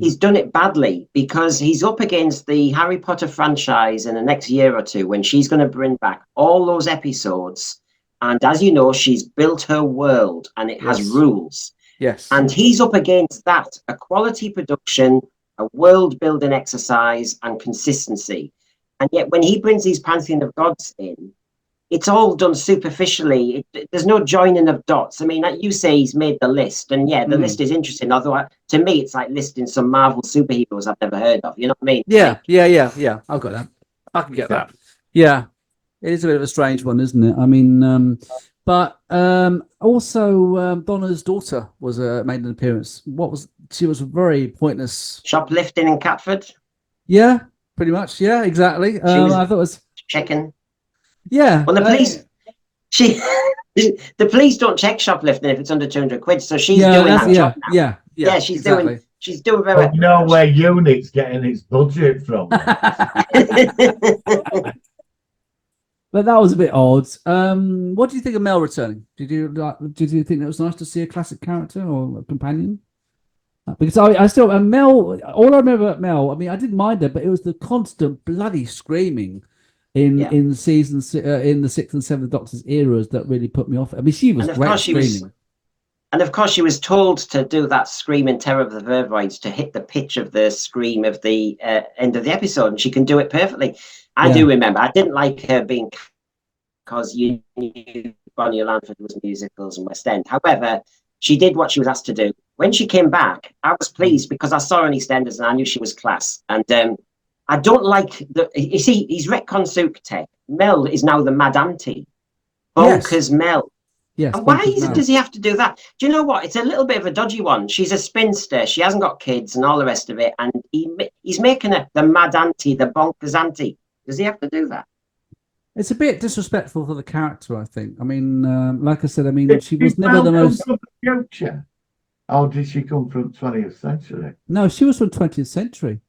He's done it badly because he's up against the Harry Potter franchise in the next year or two when she's going to bring back all those episodes. And as you know, she's built her world and it has rules. Yes. And he's up against that, a quality production, a world building exercise and consistency. And yet when he brings these Pantheon of Gods in, it's all done superficially. There's no joining of dots. I mean, like you say, he's made the list. And yeah, the list is interesting. Although to me, it's like listing some Marvel superheroes I've never heard of. You know what I mean? Yeah. I've got that. I can get that. Yeah. It is a bit of a strange one, isn't it? I mean, but also Donna's daughter made an appearance. She was very pointless. Shoplifting in Catford? Yeah, pretty much. Yeah, exactly. I thought it was checking. Yeah. Well, the police, the police don't check shoplifting if it's under 200 quid. So she's doing that job now. Yeah, she's exactly. She's doing very well. You know where Unit's getting its budget from. But that was a bit odd. What do you think of Mel returning? Did you think it was nice to see a classic character or a companion? Because I still Mel. All I remember about Mel, I mean, I didn't mind her, but it was the constant bloody screaming in seasons in the 6th and 7th Doctor's eras that really put me off. I mean, she was great screaming. And of course, she was told to do that scream in Terror of the Vervoids to hit the pitch of the scream of the end of the episode, and she can do it perfectly. I do remember. I didn't like her being, because you knew Bonnie Lanford was musicals and West End. However, she did what she was asked to do. When she came back, I was pleased because I saw her in EastEnders and I knew she was class. And I don't like you see, he's retcon Sukhtek. Mel is now the Mad Auntie. Bulker's Mel. Yes. And why does he have to do that? Do you know what? It's a little bit of a dodgy one. She's a spinster. She hasn't got kids and all the rest of it. And he's making her the Mad Auntie, the Bonkers Auntie. Does he have to do that? It's a bit disrespectful for the character, I think. I mean, like I said, I mean, she was never the most. From the future? Or did she come from 20th century? No, she was from 20th century.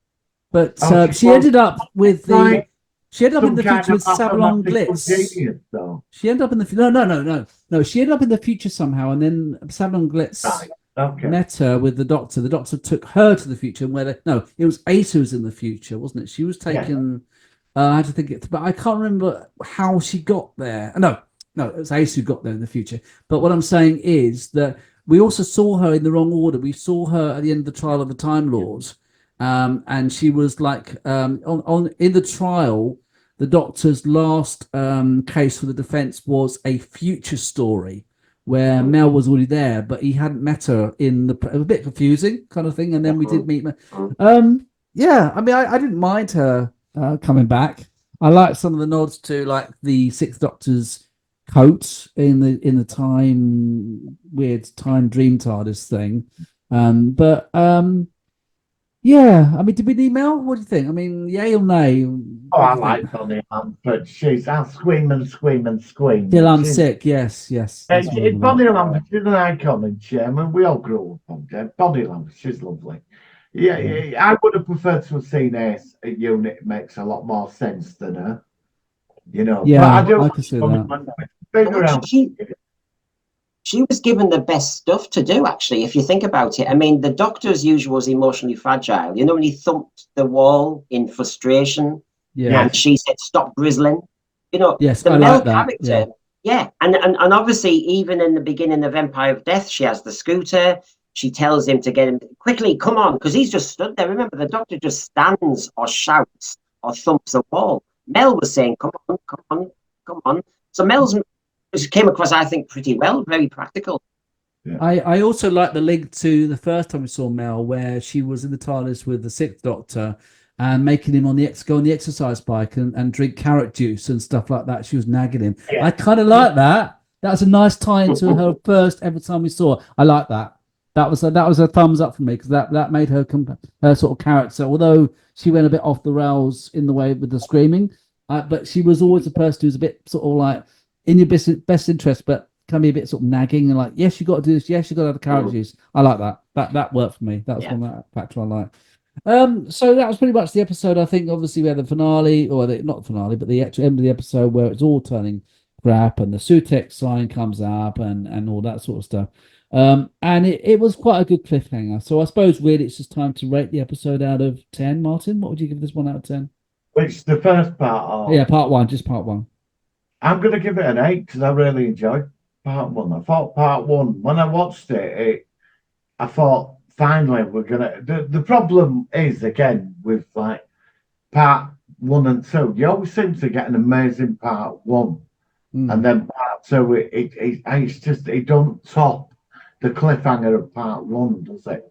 But she ended up with the. She ended up in the future with Sabalon Glitz. Genius, she ended up in the no. She ended up in the future somehow, and then Sabalon Glitz met her with the Doctor. The Doctor took her to the future, it was Ace who was in the future, wasn't it? She was taken. I had to think it, but I can't remember how she got there. No, No, it was Ace who got there in the future. But what I'm saying is that we also saw her in the wrong order. We saw her at the end of the trial of the Time Lords, and she was like on in the trial. The Doctor's last case for the defense was a future story where Mel was already there, but he hadn't met her in the. It was a bit confusing kind of thing, and then we did meet her. Yeah, I mean, I didn't mind her coming back. I like some of the nods to like the Sixth Doctor's coat in the weird time dream TARDIS thing. Yeah, I mean, did we need Mel? What do you think? I mean, yay or nay? Oh, I like Bonnie Lambert. I'll scream and scream and scream. Till I'm sick. Yes. Bonnie Lambert, she's an icon, and I mean, we all grew up on her. Bonnie Lambert, she's lovely. Yeah, I would have preferred to have seen Ace at Unit. It makes a lot more sense than her. You know, yeah, but I can see that. She was given the best stuff to do, actually, if you think about it. I mean, the Doctor, as usual, was emotionally fragile. You know, when he thumped the wall in frustration, and she said, "Stop grizzling." You know, the Mel character, and obviously, even in the beginning of Empire of Death, she has the scooter. She tells him to get him quickly, come on, because he's just stood there. Remember, the Doctor just stands or shouts or thumps the wall. Mel was saying, "Come on." So Mel's came across, I think, pretty well, very practical. Yeah. I also like the link to the first time we saw Mel, where she was in the TARDIS with the Sixth Doctor and making him go on the exercise bike and drink carrot juice and stuff like that. She was nagging him. Yeah. I kind of like that. That's a nice tie into her first ever time we saw her. I like that. That was a thumbs up for me, because that made her sort of character. Although she went a bit off the rails in the way with the screaming, but she was always a person who's a bit sort of like in your best interest, but can be a bit sort of nagging and like, yes, you got to do this. Yes, you got to have the carrot juice. I like that. That worked for me. That was one factor I like. So that was pretty much the episode. I think obviously we had the finale, not the finale, but the actual end of the episode where it's all turning crap and the Sutek sign comes up and all that sort of stuff. And it was quite a good cliffhanger. So I suppose really it's just time to rate the episode out of 10. Martin, what would you give this one out of 10? Which the first part? Yeah, part one, just part one. I'm going to give it an 8 because I really enjoyed part one. I thought part one, when I watched it, I thought finally we're going to... The problem is, again, with like part 1 and 2, you always seem to get an amazing part 1. And then part 2, it's just, it don't top the cliffhanger of part 1, does it?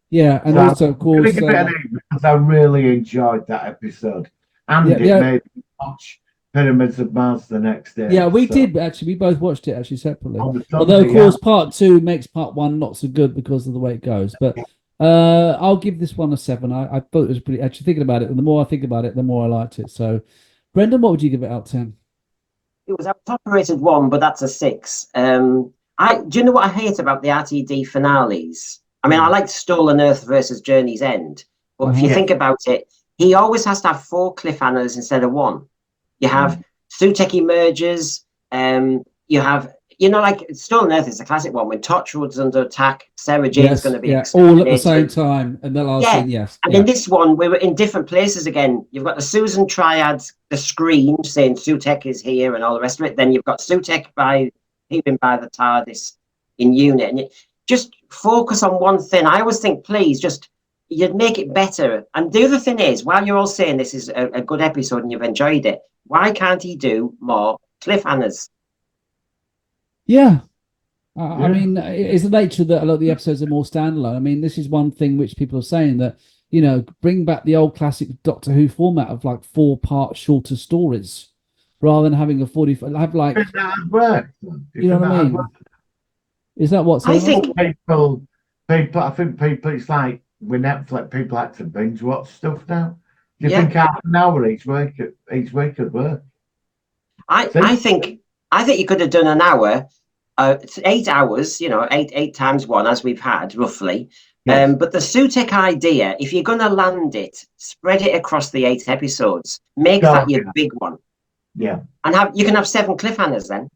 Yeah, and so also, of course... I'm going to give it an 8 because I really enjoyed that episode. And it made me watch Pyramids of Mars the next day. Yeah, we did actually. We both watched it actually separately. Although, of course, part 2 makes part 1 not so good because of the way it goes. But I'll give this one a 7. I thought it was pretty. Actually, thinking about it, and the more I think about it, the more I liked it. So, Brendan, what would you give it out of 10? It was a top-rated 1, but that's a 6. Do you know what I hate about the RTD finales? I mean, I like Stolen Earth versus Journey's End, but if you think about it, he always has to have 4 cliffhangers instead of 1. You have Sutek emerges. You have, like Stolen Earth is a classic one when Torchwood's under attack. Sarah Jane's going to be all at the same time, and the last thing, And in this one, we were in different places again. You've got the Susan Triad, the scream saying Sutek is here, and all the rest of it. Then you've got Sutek peeping by the TARDIS in Unit, and just focus on one thing. I always think, please, you'd make it better. And the other thing is, while you're all saying this is a good episode and you've enjoyed it, why can't he do more cliffhangers? Yeah. I mean, it's the nature that a lot of the episodes are more standalone. I mean, this is one thing which people are saying that, bring back the old classic Doctor Who format of like 4-part shorter stories rather than having a 45. Have like. That work. You know what I mean? Is that what? I think people. It's like with Netflix, people like to binge watch stuff now. Do you think half an hour each week could work? I think you could have done an hour, 8 hours. 8 times 1 as we've had roughly. Yes. But the Sutek idea, if you're going to land it, spread it across the 8 episodes. Make that your big one. Yeah, and you can have 7 cliffhangers then.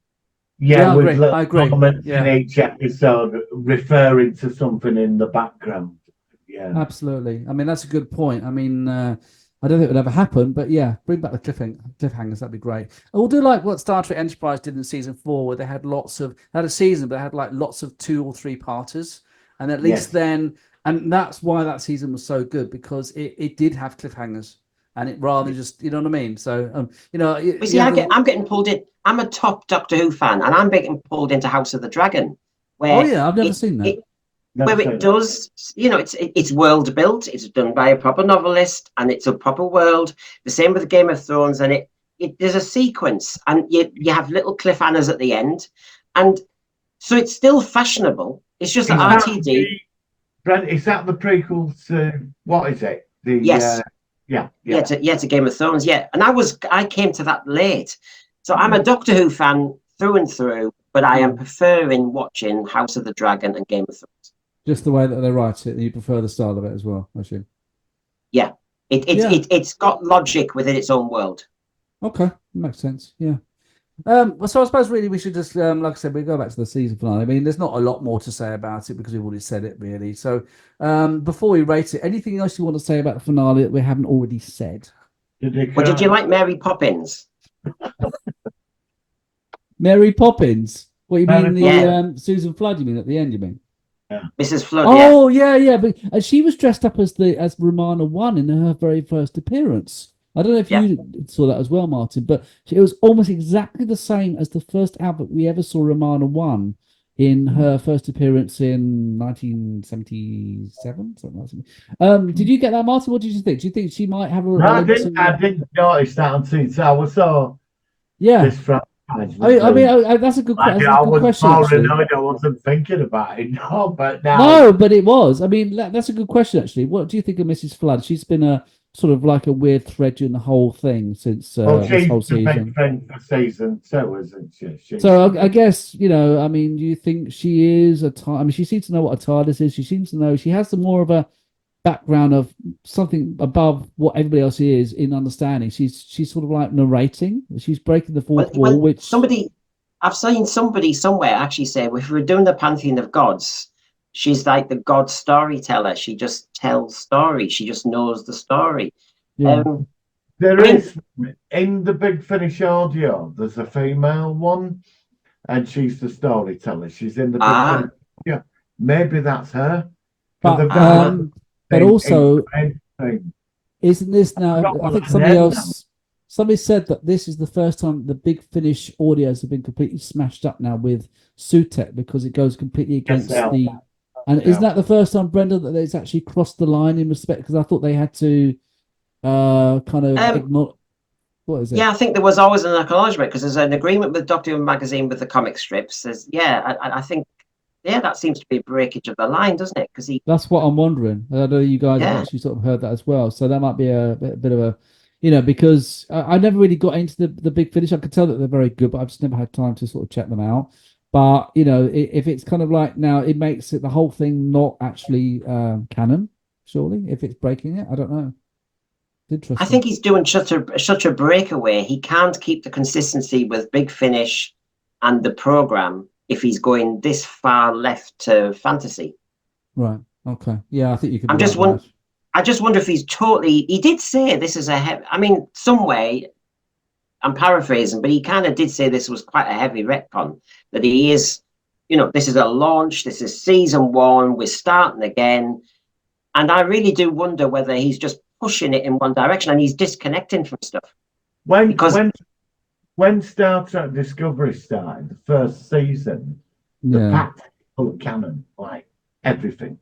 Yeah, with little comments in each episode referring to something in the background. Yeah, absolutely. I mean, that's a good point. I mean, I don't think it would ever happen, but yeah, bring back the cliffhangers. That'd be great. And we'll do like what Star Trek Enterprise did in season 4, where they had they had a season, but they had like lots of 2 or 3 parters, and at least then, and that's why that season was so good, because it did have cliffhangers, and it rather than just, you know what I mean. So But see, I'm getting pulled in. I'm a top Doctor Who fan, and I'm getting pulled into House of the Dragon. Where I've never seen that. Where it does, it's world built. It's done by a proper novelist, and it's a proper world. The same with Game of Thrones, and there's a sequence, and you have little cliffhangers at the end, and so it's still fashionable. It's just that RTD. Brent, is that the prequel to what is it? Yes. To Game of Thrones. Yeah, and I came to that late, so I'm a Doctor Who fan through and through, but I am preferring watching House of the Dragon and Game of Thrones. Just the way that they write it, you prefer the style of it as well, I assume. Yeah, it's got logic within its own world. Okay, makes sense. Yeah. So I suppose really we should just, like I said, we go back to the season finale. I mean, there's not a lot more to say about it because we've already said it, really. So before we rate it, anything else you want to say about the finale that we haven't already said? Did you like Mary Poppins? Mary Poppins? What you mean? Susan Flood? You mean at the end? You mean? Yeah. Mrs. Flood. Oh yeah. But she was dressed up as Romana 1 in her very first appearance. I don't know if you saw that as well, Martin, but it was almost exactly the same as the first album we ever saw Romana 1 in her first appearance in 1977, something like that. Did you get that, Martin? What did you think? Do you think she might have a? No, I didn't notice that until I saw this franchise. I mean, that's a good question. I was paranoid. I wasn't thinking about it. No, but now. No, but it was. I mean, that's a good question, actually. What do you think of Mrs. Flood? She's been a sort of like a weird thread during the whole thing since this whole season. For season 2, isn't she? So I guess, I mean, do you think she is I mean, she seems to know what a TARDIS is. She seems to know. She has some more of a background of something above what everybody else is in understanding. She's sort of like narrating. She's breaking the fourth wall. Which I've seen somebody somewhere actually say, well, if we're doing the pantheon of gods, she's like the god storyteller. She just tells stories. She just knows the story. Yeah. Is in the Big Finish audio. There's a female one, and she's the storyteller. She's in the Big Finish. Yeah, maybe that's her. But also, isn't this now? I think somebody said that this is the first time the Big Finish audios have been completely smashed up now with Sutek, because it goes completely against isn't that the first time, Brenda, that it's actually crossed the line in respect? Because I thought they had to kind of ignore. What is it? Yeah, I think there was always an acknowledgement, because there's an agreement with Doctor Who magazine with the comic strips. I think. Yeah, that seems to be a breakage of the line, doesn't it? Because that's what I'm wondering. I know you guys have actually sort of heard that as well. So that might be a bit of a, because I never really got into the Big Finish. I could tell that they're very good, but I've just never had time to sort of check them out. But, if it's kind of like now, it makes it the whole thing not actually canon, surely, if it's breaking it. I don't know. Interesting. I think he's doing such a breakaway. He can't keep the consistency with Big Finish and the program if he's going this far left to fantasy. Right. Okay. Yeah, I think you could. I just wonder if he's totally. He did say this is some way. I'm paraphrasing, but he kind of did say this was quite a heavy retcon. That he is, this is a launch. This is season 1. We're starting again, and I really do wonder whether he's just pushing it in one direction and he's disconnecting from stuff. When Star Trek Discovery started, the first season, the pack full of canon, like everything.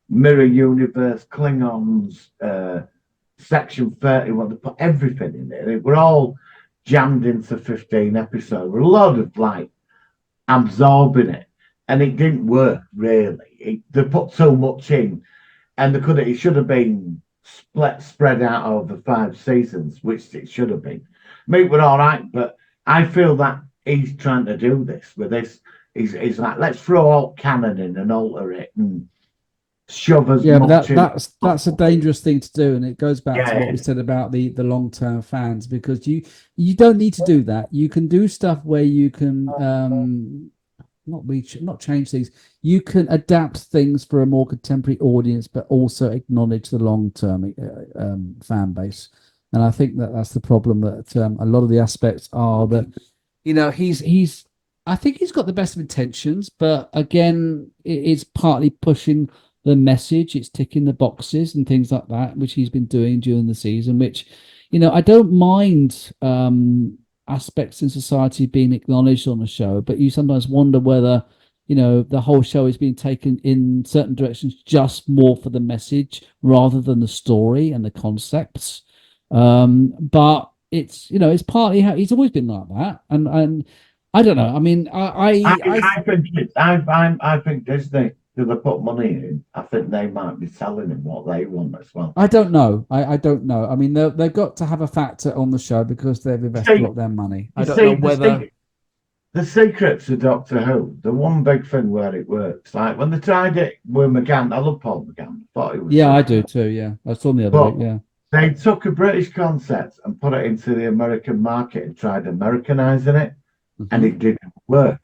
Mirror Universe, Klingons, Section 31, they put everything in there. They were all jammed into 15 episodes. A lot of absorbing it. And it didn't work, really. They put so much in, and it should have been spread out over 5 seasons, which it should have been. It were all right, but I feel that he's trying to do this with this. He's like, let's throw all canon in and alter it and shove us. Yeah, but that's a dangerous thing to do, and it goes back to what we said about the long-term fans, because you don't need to do that. You can do stuff where you can not change things. You can adapt things for a more contemporary audience, but also acknowledge the long-term fan base. And I think that's the problem, that a lot of the aspects are that, he's I think he's got the best of intentions, but again, it's partly pushing the message, it's ticking the boxes and things like that, which he's been doing during the season, which, I don't mind aspects in society being acknowledged on the show, but you sometimes wonder whether, the whole show is being taken in certain directions just more for the message rather than the story and the concepts. But it's partly how he's always been like that. And I don't know. I mean, I think Disney, do they put money in? I think they might be selling him what they want as well. I don't know. I don't know. I mean, they've got to have a factor on the show because they've invested a lot of their money. I don't know whether the secrets of Doctor Who. The one big thing where it works, like when they tried it with McGann. I love Paul McGann. Thought it was I do too. Yeah, I saw him the other week. Yeah, they took a British concept and put it into the American market and tried Americanizing it, and it didn't work.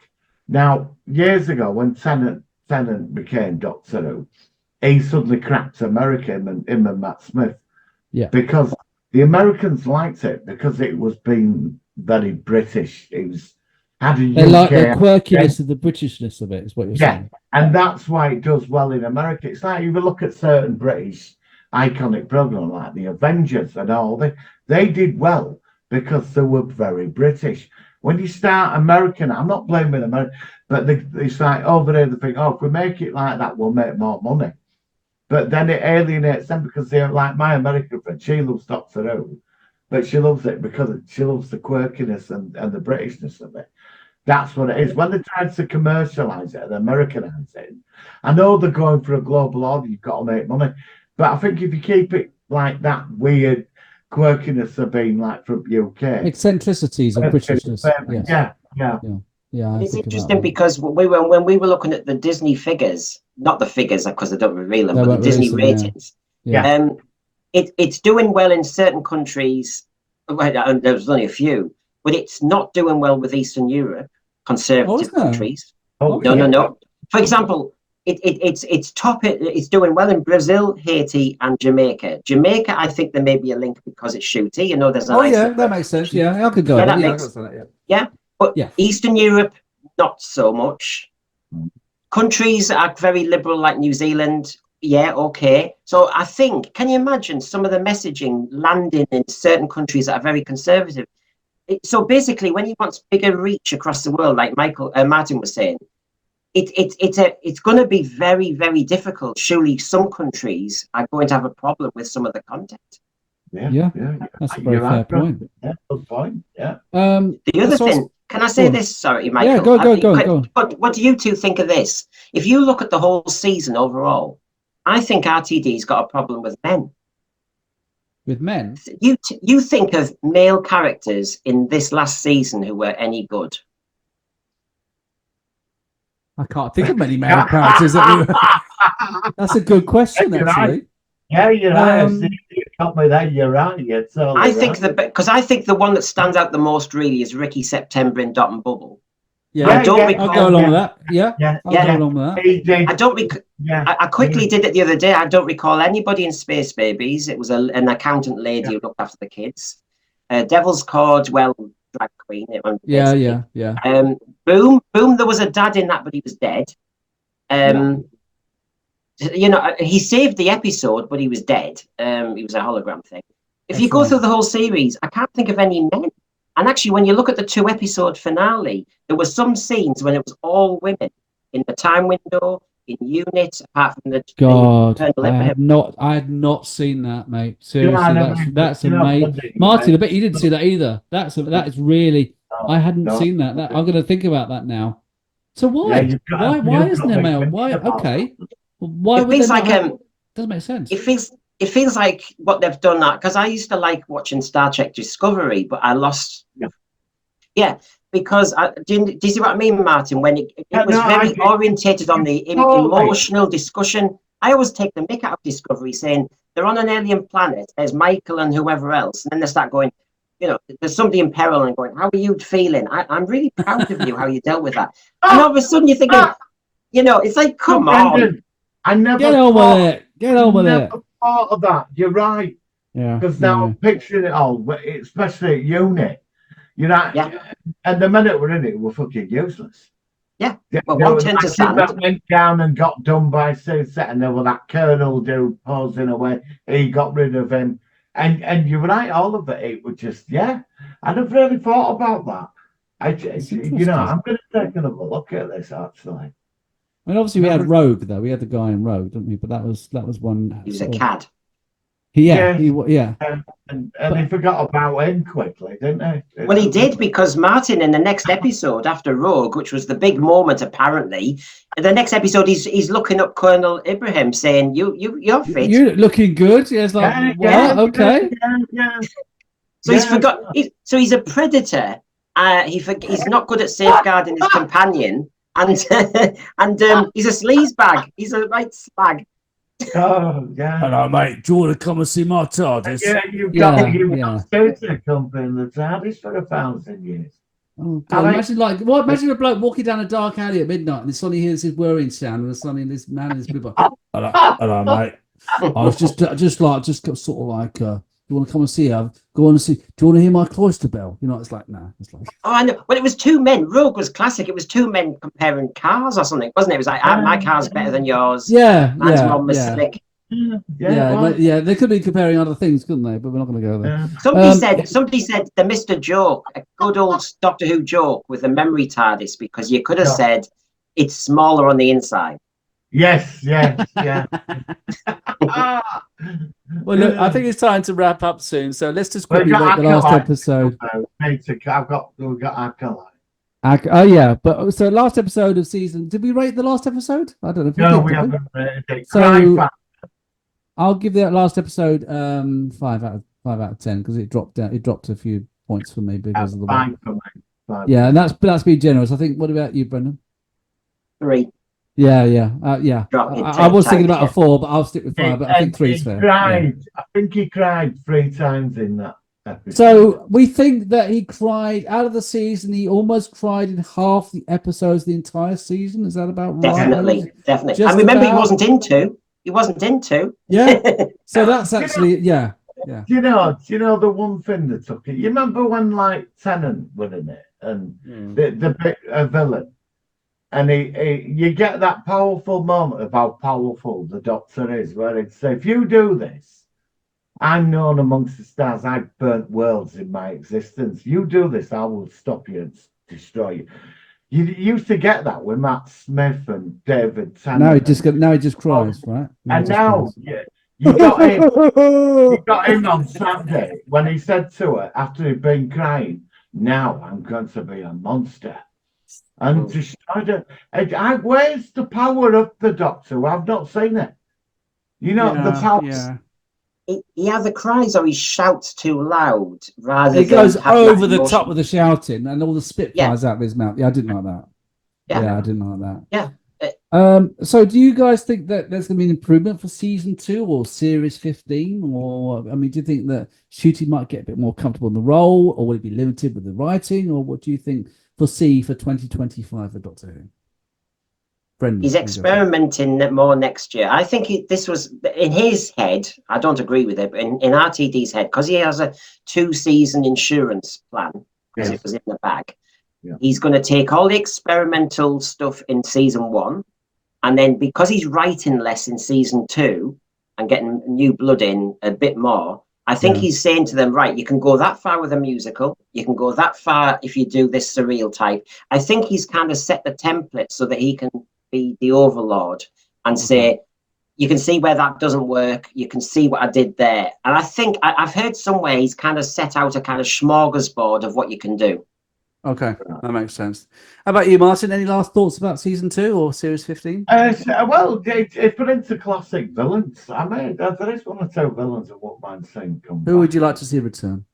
Now, years ago, when Tennant became Doctor Who, he suddenly cracked America, him and Matt Smith. Yeah. Because the Americans liked it because it was being very British. It was they like the quirkiness of the Britishness of it, is what you're saying. And that's why it does well in America. It's like if you look at certain British iconic programs like the Avengers and all, they did well because they were very British. When you start American, I'm not blaming America, but it's like over there they think, if we make it like that, we'll make more money. But then it alienates them because they're like my American friend. She loves Doctor Who, but she loves it because she loves the quirkiness and the Britishness of it. That's what it is. When they try to commercialize it and Americanize it, I know they're going for a global audience, you've got to make money. But I think if you keep it like that weird quirkiness of being like from UK, eccentricities of Britishness. Yeah. It's interesting because when we were looking at the Disney figures, not the figures because they don't reveal them, but the Disney ratings. It's doing well in certain countries. Well, there's only a few, but it's not doing well with Eastern Europe, conservative countries. No. For example, it's doing well in Brazil, Haiti, and Jamaica. Jamaica, I think there may be a link because it's shooty. There's that makes sense. Yeah, I could go. But Eastern Europe, not so much. Countries that are very liberal, like New Zealand, okay. So I think, can you imagine some of the messaging landing in certain countries that are very conservative? So basically, when he wants bigger reach across the world, like Martin was saying, it's going to be very, very difficult. Surely some countries are going to have a problem with some of the content. Yeah. That's a very fair point. Yeah, good point. Yeah. The other thing, can I say this? Sorry, Michael. Yeah, go. What do you two think of this? If you look at the whole season overall, I think RTD's got a problem with men. With men? You think of male characters in this last season who were any good? I can't think of many male characters. That's a good question, actually. Yeah, you're right. You're right. I think I think the one that stands out the most really is Ricky September in Dot and Bubble. I'll go along with that. I'll go along with that. I don't I quickly did it the other day. I don't recall anybody in Space Babies. It was an accountant lady who looked after the kids. Devil's Cord, drag queen. Boom. There was a dad in that, but he was dead. He saved the episode, but he was dead. He was a hologram thing. If you go through the whole series, I can't think of any men. And actually, when you look at the 2-episode finale, there were some scenes when it was all women in the time window, in unit, apart from the God. I had not seen that, mate. Seriously, that's amazing. Martin, I bet you didn't see that either. That is really. I hadn't seen that. I'm going to think about that now. So why? Why isn't there male? Why? Okay. Why would it like doesn't make sense. It feels like what they've done that because I used to like watching Star Trek Discovery, but I lost. Yeah, because do you see what I mean, Martin? When it was very orientated on the emotional discussion. I always take the mick out of Discovery, saying they're on an alien planet. There's Michael and whoever else, and then they start going, there's somebody in peril and going, how are you feeling? I'm really proud of you, how you dealt with that. And all of a sudden you're thinking, it's like, come on. I never Get on with it. Get on with it. Part of that. You're right. Yeah. Because now I'm picturing it all, especially at uni. And the minute we're in it, we're fucking useless. Yeah. Well, one turned to sand. That went down and got done by Sunset, and there was that Colonel dude posing away. He got rid of him. And you're right, all of it. It was just, I never really thought about that. I'm going to take another look at this, actually. I mean, obviously, we had Rogue, though. We had the guy in Rogue, didn't we? But that was one. He was a cad. Yeah. And he forgot about him quickly, didn't he? Well, he did, because Martin, in the next episode after Rogue, which was the big moment, apparently, in the next episode, he's looking up Colonel Ibrahim, saying, "You're fit. You're looking good." Yeah, it's like, okay. Yeah. So he's forgot. So he's a predator. He's not good at safeguarding his companion, and he's a sleazebag. He's a right slag. Oh, yeah. Hello, mate. Do you want to come and see my TARDIS? Yeah, you've got to come in the TARDIS for 1,000 years. Oh, God. Imagine a bloke walking down a dark alley at midnight and suddenly hears his whirring sound and suddenly this man in this blue hello, mate. I was just sort of like, you want to come and see her? Go on and see. Do you want to hear my cloister bell? It's like, nah. It's like, oh, I know. Well, it was two men. Rogue was classic. It was two men comparing cars or something, wasn't it? It was like, my car's better than yours. Man's mom was slick. They could be comparing other things, couldn't they? But we're not going to go there. Somebody said the Mr. Joke, a good old Doctor Who joke with a memory TARDIS, because you could have said it's smaller on the inside. Yes. Well, look, I think it's time to wrap up soon. So let's just quickly rate the last episode. But so last episode of season. Did we rate the last episode? I don't know. No, we haven't rated it. So I'll give that last episode 5 out of 10 because it dropped down. It dropped a few points for me because of the way. Yeah, and that's being generous. I think. What about you, Brendan? 3. Yeah. I was thinking about a 4, but I'll stick with 5. But I think 3 is fair. I think he cried 3 times in that episode. So we think that he cried out of the season. He almost cried in half the episodes, the entire season. Is that about right? Definitely. And remember, he wasn't into. Yeah. So that's actually Do you know the one thing that took it? You remember when like Tennant was in it and the bit of villain. And you get that powerful moment of how powerful the Doctor is, where it's if you do this, I'm known amongst the stars, I've burnt worlds in my existence. You do this, I will stop you and destroy you. You used to get that with Matt Smith and David Tennant. Now he just cries, right? You got him on Saturday when he said to her after he'd been crying, "Now I'm going to be a monster." And destroyed it. Where's the power of the Doctor? I've not seen it. The power. Yeah. He either cries or he shouts too loud rather. He goes over the top with the shouting and all the spit flies out of his mouth. Yeah, I didn't like that. Yeah, I didn't like that. Yeah. So do you guys think that there's going to be an improvement for season 2 or series 15? Or do you think that Ncuti might get a bit more comfortable in the role, or will it be limited with the writing, or what do you think? Foresee for 2025 for Doctor Who? Brendan, he's experimenting more next year. I think this was in his head. I don't agree with it, but in RTD's head, because he has a 2-season insurance plan, because it was in the bag. Yeah. He's going to take all the experimental stuff in season 1, and then because he's writing less in season 2 and getting new blood in a bit more, I think he's saying to them, right, you can go that far with a musical. You can go that far if you do this surreal type. I think he's kind of set the template so that he can be the overlord and say, you can see where that doesn't work. You can see what I did there. And I think I've heard somewhere he's kind of set out a kind of smorgasbord of what you can do. Okay, that makes sense. How about you, Martin? Any last thoughts about season 2 or series 15? Well, it put into classic villains. I mean, there is 1 or 2 villains that won't mind seeing come back. Who would you like to see return?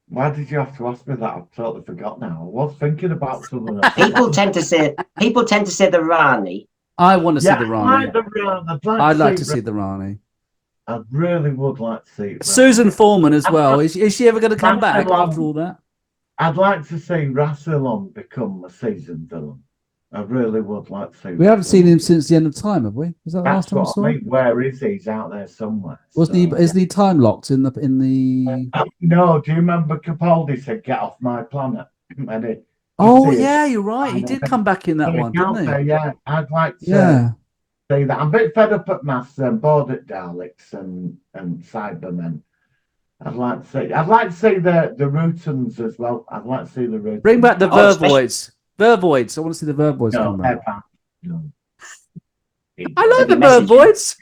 Why did you have to ask me that? I've totally forgot now. I was thinking about something else. People tend to say the Rani. I want to see the Rani. I'd I'd like to see the Rani. I really would like to see Susan Foreman as well. Is she ever going to come back after all that? I'd like to see Rassilon become a season villain. I really would like to see. We haven't seen him since the end of time, have we? Was that the last time we saw him? Where is he? He's out there somewhere. Isn't he time locked in the? No, do you remember Capaldi said, "Get off my planet"? Yeah, you're right. He did come back in that one, didn't he? Yeah, I'd like to see that. I'm a bit fed up at Master and bored at Daleks and Cybermen. I'd like to see the Rutons as well. I'd like to see the Rutons. Bring back the Vervoids. Vervoids. I want to see the Vervoids come back. No. I like the Vervoids.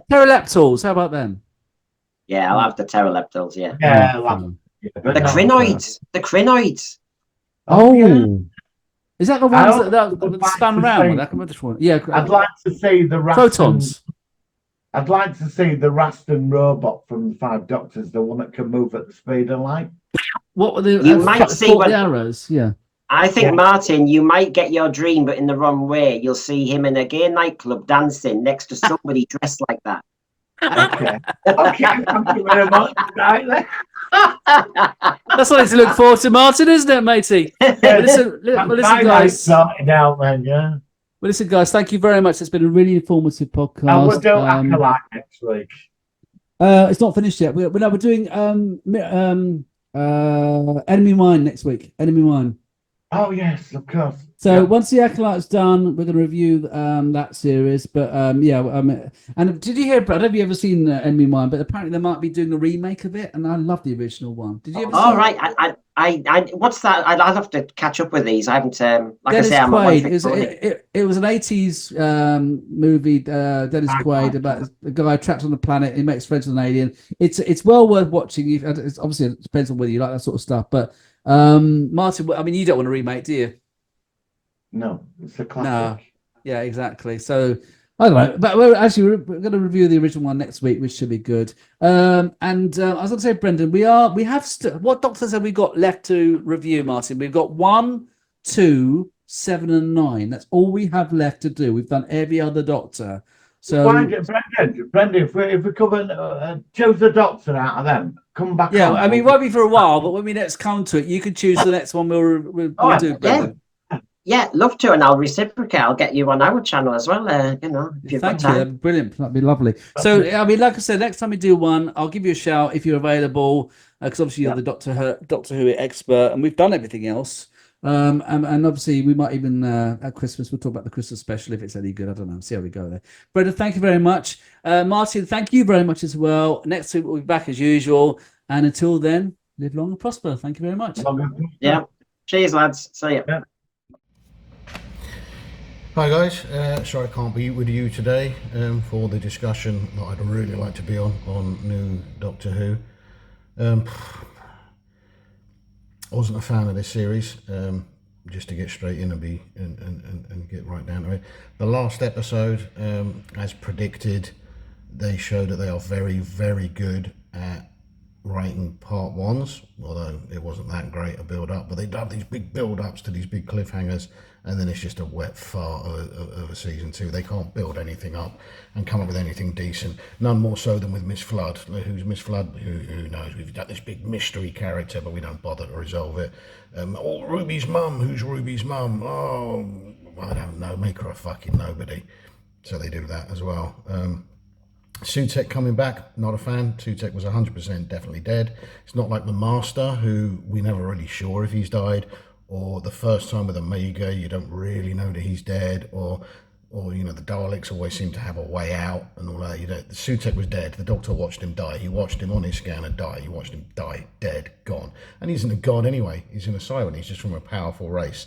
Pteroleptals. How about them? Yeah, I'll have the Pteroleptals. Yeah. The Crinoids. The Crinoids. Oh. Is that the ones that span around? Yeah. I'd like to see the Protons. I'd like to see the Raston robot from the Five Doctors, the one that can move at the speed of light. What were the? You might see the arrows. Yeah. I think Martin, you might get your dream, but in the wrong way. You'll see him in a gay nightclub dancing next to somebody dressed like that. Okay. Thank you very much. That's something to look forward to, Martin, isn't it, matey? Listen, guys. Started out then, yeah. Well, listen, guys, thank you very much. It's been a really informative podcast. I will do Acolyte next week. It's not finished yet. We're doing Enemy Mine next week. Enemy Mine. Oh yes, of course. So once the Acolyte's done, we're going to review that series. But and did you hear? I don't know if you ever seen Enemy Mine, but apparently they might be doing a remake of it, and I love the original one. Did you ever? All right, I what's that? I'll have to catch up with these. I haven't. Dennis Quaid. It was an 80s movie. Dennis Quaid about a guy trapped on the planet. He makes friends with an alien. It's well worth watching. It's obviously it depends on whether you like that sort of stuff, but. Martin, I mean, you don't want to remake, do you? No, it's a classic. No, yeah, exactly. So I don't know, but we're going to review the original one next week, which should be good. I was going to say, Brendan, what Doctors have we got left to review, Martin? We've got 1, 2, 7, and 9. That's all we have left to do. We've done every other Doctor. So, Brendan, if we cover choose the Doctor out of them, come back. Yeah, I mean, it won't be for a while, but when we next come to it, you can choose the next one we'll do. Brendan. Yeah, love to, and I'll reciprocate. I'll get you on our channel as well. If you've got time. That'd be brilliant. That'd be lovely. So, I mean, like I said, next time we do one, I'll give you a shout if you're available, because obviously you're the Doctor Who expert, and we've done everything else. And obviously we might even at Christmas we'll talk about the Christmas special if it's any good. I don't know. See how we go there. Brendan, thank you very much. Martin, thank you very much as well. Next week we'll be back as usual. And until then, live long and prosper. Thank you very much. Yeah. Cheers, lads. See you. Yeah. Hi guys, sorry I can't be with you today for the discussion that I'd really like to be on new Doctor Who. I wasn't a fan of this series, just to get straight in and get right down to it. The last episode, as predicted, they showed that they are very, very good at writing part ones, although it wasn't that great a build-up, but they done these big build-ups to these big cliffhangers, and then it's just a wet fart of a season 2. They can't build anything up and come up with anything decent. None more so than with Miss Flood. Who's Miss Flood? Who knows? We've got this big mystery character, but we don't bother to resolve it. Ruby's mum. Who's Ruby's mum? Oh, I don't know. Make her a fucking nobody. So they do that as well. Sutek coming back, not a fan. Sutek was 100% definitely dead. It's not like the Master, who we never really sure if he's died, or the first time with Omega, you don't really know that he's dead, or the Daleks always seem to have a way out and all that. Sutek was dead. The Doctor watched him die. He watched him on his scanner die. He watched him die, dead, gone. And he's isn't a god anyway. He's in a siren. He's just from a powerful race.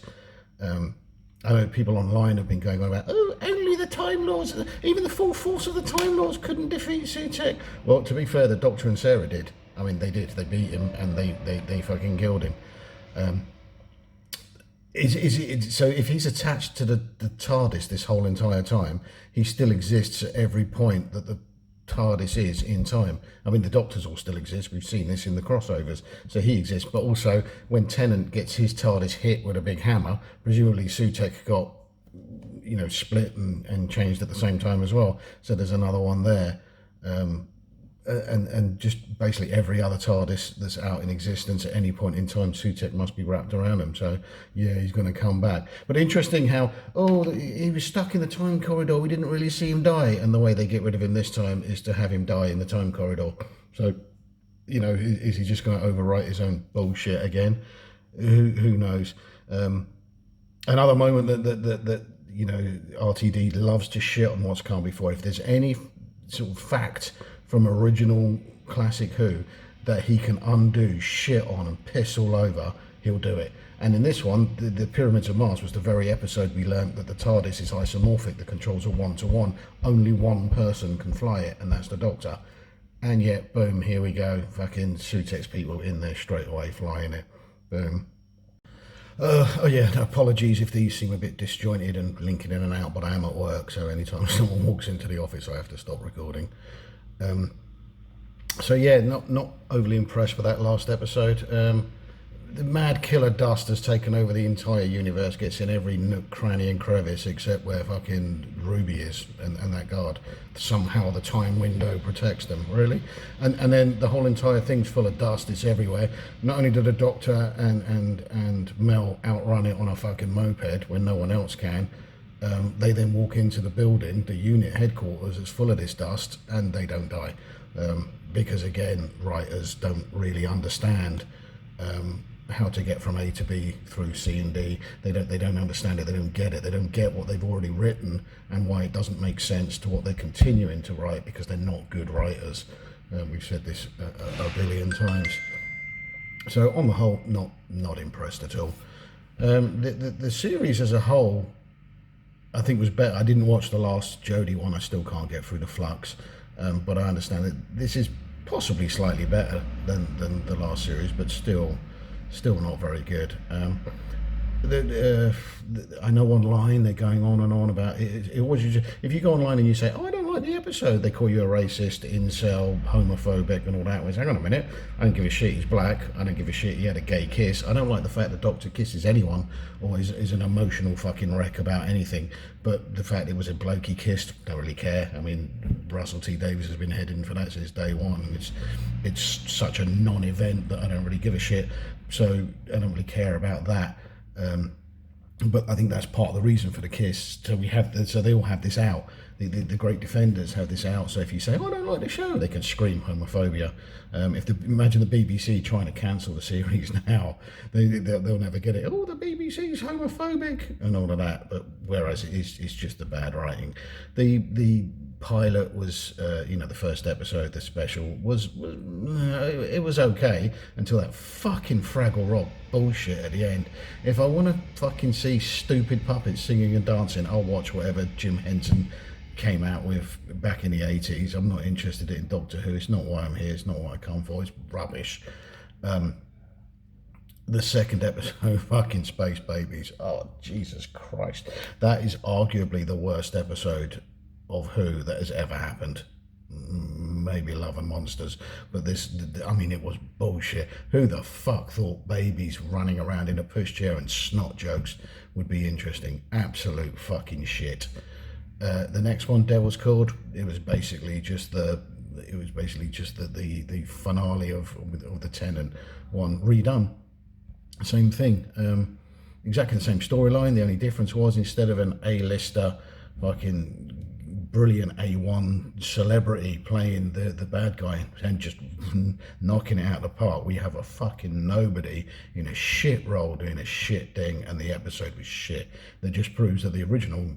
I know people online have been going on about, only the Time Lords, even the full force of the Time Lords couldn't defeat Sutek. Well, to be fair, the Doctor and Sarah did. I mean, they did. They beat him and they fucking killed him. So if he's attached to the TARDIS this whole entire time, he still exists at every point that the TARDIS is in time. I mean, the Doctors all still exist. We've seen this in the crossovers. So he exists. But also, when Tennant gets his TARDIS hit with a big hammer, presumably Sutek got, split and changed at the same time as well. So there's another one there. And just basically every other TARDIS that's out in existence at any point in time, Sutekh must be wrapped around him. So yeah, he's going to come back. But interesting how he was stuck in the time corridor. We didn't really see him die, and the way they get rid of him this time is to have him die in the time corridor. So is he just going to overwrite his own bullshit again? Who knows? Another moment that RTD loves to shit on what's come before. If there's any sort of fact from original classic Who that he can undo, shit on and piss all over, he'll do it. And in this one, the Pyramids of Mars was the very episode we learned that the TARDIS is isomorphic, the controls are 1-to-1, only one person can fly it, and that's the Doctor. And yet, boom, here we go, fucking Sutekh's people in there straight away flying it. Boom. Apologies if these seem a bit disjointed and linking in and out, but I am at work, so anytime someone walks into the office I have to stop recording. Not overly impressed with that last episode. The mad killer dust has taken over the entire universe, gets in every nook, cranny and crevice except where fucking Ruby is and that guard. Somehow the time window protects them, really. And then the whole entire thing's full of dust, it's everywhere. Not only do the Doctor and Mel outrun it on a fucking moped when no one else can, they then walk into the building, the unit headquarters is full of this dust, and they don't die. Because again, writers don't really understand how to get from A to B through C and D. They don't understand it, they don't get it, they don't get what they've already written and why it doesn't make sense to what they're continuing to write, because they're not good writers. We've said this a billion times. So on the whole, not impressed at all. The series as a whole, I think, was better. I didn't watch the last Jodie one. I still can't get through the flux, but I understand that this is possibly slightly better than the last series, but still not very good. I know online they're going on and on about it. It was just, if you go online and you say, I don't like the episode, they call you a racist, incel, homophobic and all that. Well, hang on a minute, I don't give a shit he's black, I don't give a shit he had a gay kiss, I don't like the fact the Doctor kisses anyone or is an emotional fucking wreck about anything, but the fact it was a bloke he kissed, don't really care. I mean, Russell T Davies has been heading for that since day one, and it's such a non-event that I don't really give a shit, so I don't really care about that. But I think that's part of the reason for the kiss. So they all have this out. The great defenders have this out. So if you say, I don't like the show, they can scream homophobia. Imagine the BBC trying to cancel the series now, they'll never get it. The BBC's homophobic and all of that. But whereas it's just the bad writing. The pilot was, the first episode, the special was okay until that fucking Fraggle Rock bullshit at the end. If I want to fucking see stupid puppets singing and dancing, I'll watch whatever Jim Henson came out with back in the 80s. I'm not interested in Doctor Who. It's not why I'm here. It's not what I come for. It's rubbish. The second episode, fucking Space Babies. Oh, Jesus Christ. That is arguably the worst episode of Who that has ever happened. Maybe Love and Monsters, but it was bullshit. Who the fuck thought babies running around in a pushchair and snot jokes would be interesting? Absolute fucking shit. The next one, Devil's Cord, it was basically just the finale of the Tennant one redone. Same thing, exactly the same storyline. The only difference was, instead of an A-lister fucking brilliant A1 celebrity playing the bad guy and just knocking it out of the park, we have a fucking nobody in a shit role doing a shit thing, and the episode was shit. That just proves that the original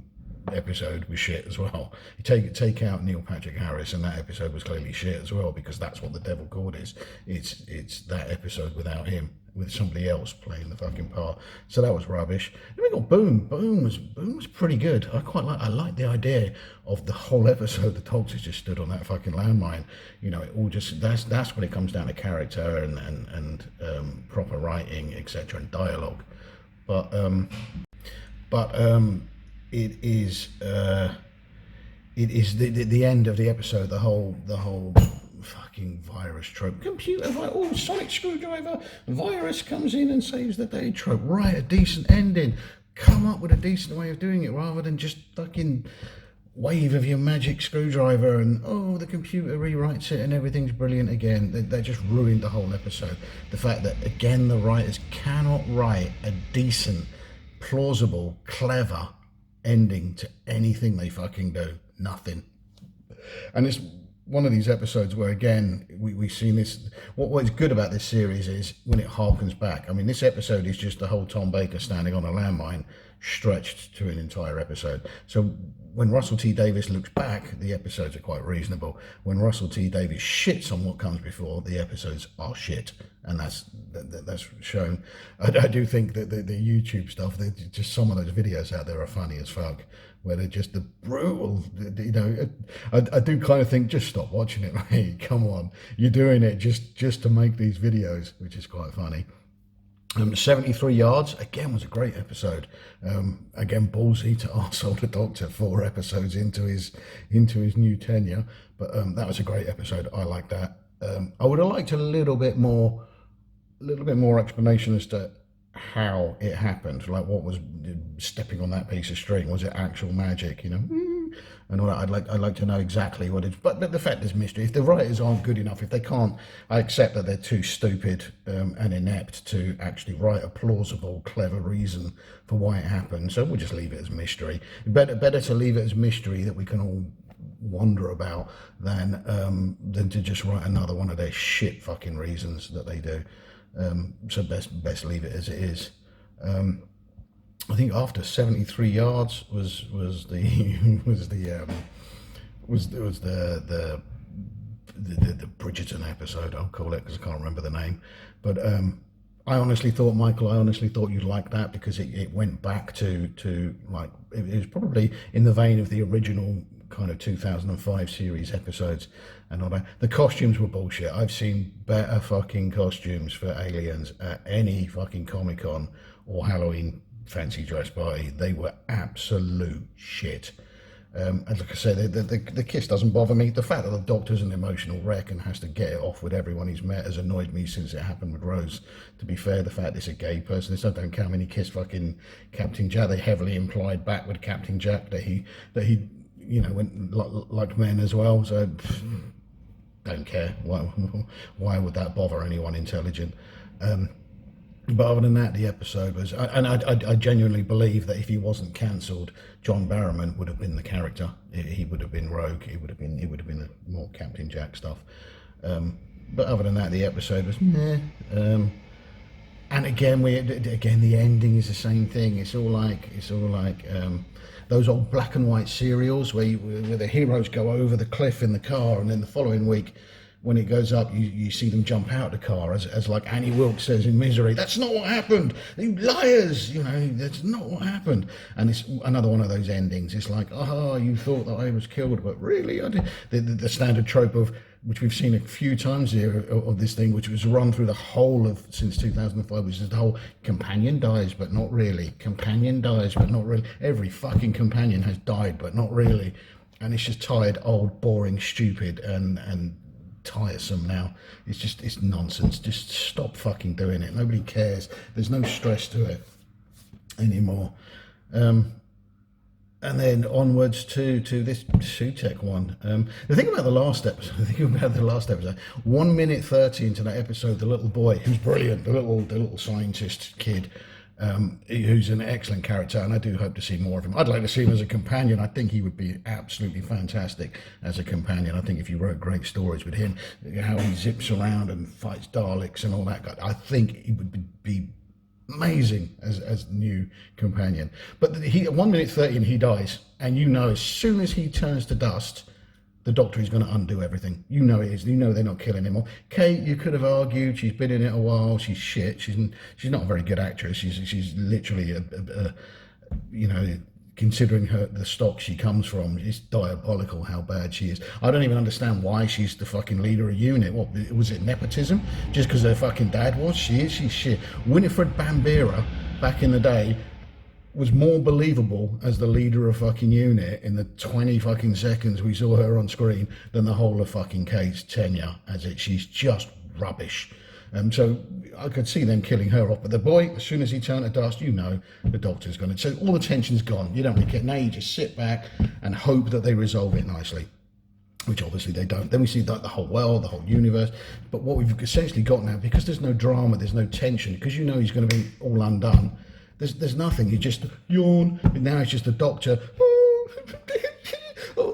episode was shit as well. You take out Neil Patrick Harris and that episode was clearly shit as well, because that's what the Devil Cord is. It's that episode without him, with somebody else playing the fucking part. So that was rubbish. Then we got Boom. Boom was pretty good. I like the idea of the whole episode. The Doctor's just stood on that fucking landmine. It all just, that's when it comes down to character and proper writing, etc., and dialogue. But it is the end of the episode. The whole fucking virus trope, computer sonic screwdriver virus comes in and saves the day trope. Right, a decent ending. come up with a decent way of doing it rather than just fucking wave of your magic screwdriver and the computer rewrites it and everything's brilliant again. They just ruined the whole episode. The fact that, again, the writers cannot write a decent, plausible, clever ending to anything they fucking do. Nothing. And it's one of these episodes where, again, we've seen this. What is good about this series is when it harkens back. I mean, this episode is just the whole Tom Baker standing on a landmine stretched to an entire episode. So when Russell T Davies looks back, the episodes are quite reasonable. When Russell T Davies shits on what comes before, the episodes are shit, and that's shown. I do think that the YouTube stuff, just some of those videos out there are funny as fuck, where they're just the brutal, you know. I do kind of think, just stop watching it, mate. Come on, you're doing it just to make these videos, which is quite funny. 73 Yards, again, was a great episode. Again, ballsy to arsehole the Doctor 4 episodes into his new tenure, but that was a great episode. I like that. I would have liked a little bit more explanation as to how it happened, like what was stepping on that piece of string. Was it actual magic, you know? And all that. I'd like to know exactly what it is. But the fact is mystery. If the writers aren't good enough, if they can't, I accept that they're too stupid and inept to actually write a plausible, clever reason for why it happened. So we'll just leave it as mystery. Better to leave it as mystery that we can all wonder about than to just write another one of their shit fucking reasons that they do. So best leave it as it is. I think after 73 Yards was the Bridgerton episode, I'll call it, because I can't remember the name. But I honestly thought you'd like that, because it went back to like, it was probably in the vein of the original kind of 2005 series episodes and all that. The costumes were bullshit. I've seen better fucking costumes for aliens at any fucking Comic-Con or Halloween fancy dress party. They were absolute shit. And like I said, the kiss doesn't bother me. The fact that the Doctor's an emotional wreck and has to get it off with everyone he's met has annoyed me since it happened with Rose. To be fair, the fact it's a gay person, I don't count when he kissed fucking Captain Jack. They heavily implied back with Captain Jack that he you know, went like men as well. So don't care. Why would that bother anyone intelligent? But other than that, the episode was, and I genuinely believe that if he wasn't cancelled, John Barrowman would have been the character. He would have been Rogue. He would have been more Captain Jack stuff. But other than that, the episode was meh. And again, the ending is the same thing. It's all like those old black and white serials where the heroes go over the cliff in the car, and then the following week, when it goes up, you see them jump out of the car, as like Annie Wilkes says in Misery, that's not what happened, you liars, you know, that's not what happened. And it's another one of those endings. It's like, you thought that I was killed, but really I did. The standard trope of, which we've seen a few times here of this thing, which was run through the whole of since 2005, which is the whole companion dies but not really, companion dies but not really. Every fucking companion has died but not really, and it's just tired, old, boring, stupid, and tiresome now. It's nonsense. Just stop fucking doing it. Nobody cares. There's no stress to it anymore. And then onwards to this Sutek one. The thing about the last episode, 1 minute 30 into that episode, the little boy, who's brilliant, the little scientist kid, who's an excellent character, and I do hope to see more of him. I'd like to see him as a companion. I think he would be absolutely fantastic as a companion. I think if you wrote great stories with him, how he zips around and fights Daleks and all that, I think he would be amazing as new companion. But he, at 1 minute 30 and he dies, and you know as soon as he turns to dust, the Doctor is going to undo everything. You know it is. You know they're not killing him. Kate, you could have argued she's been in it a while. She's shit. She's not a very good actress. She's literally you know, considering the stock she comes from, it's diabolical how bad she is. I don't even understand why she's the fucking leader of UNIT. What was it, nepotism? Just because her fucking dad was? She's shit. Winifred Bambira back in the day was more believable as the leader of fucking UNIT in the 20 fucking seconds we saw her on screen than the whole of fucking Kate's tenure as it. She's just rubbish. So I could see them killing her off. But the boy, as soon as he turned to dust, the doctor's gone. So all the tension's gone. You don't really get, now you just sit back and hope that they resolve it nicely, which obviously they don't. Then we see the whole world, the whole universe. But what we've essentially got now, because there's no drama, there's no tension, because he's going to be all undone, there's nothing. You just yawn, and now it's just the doctor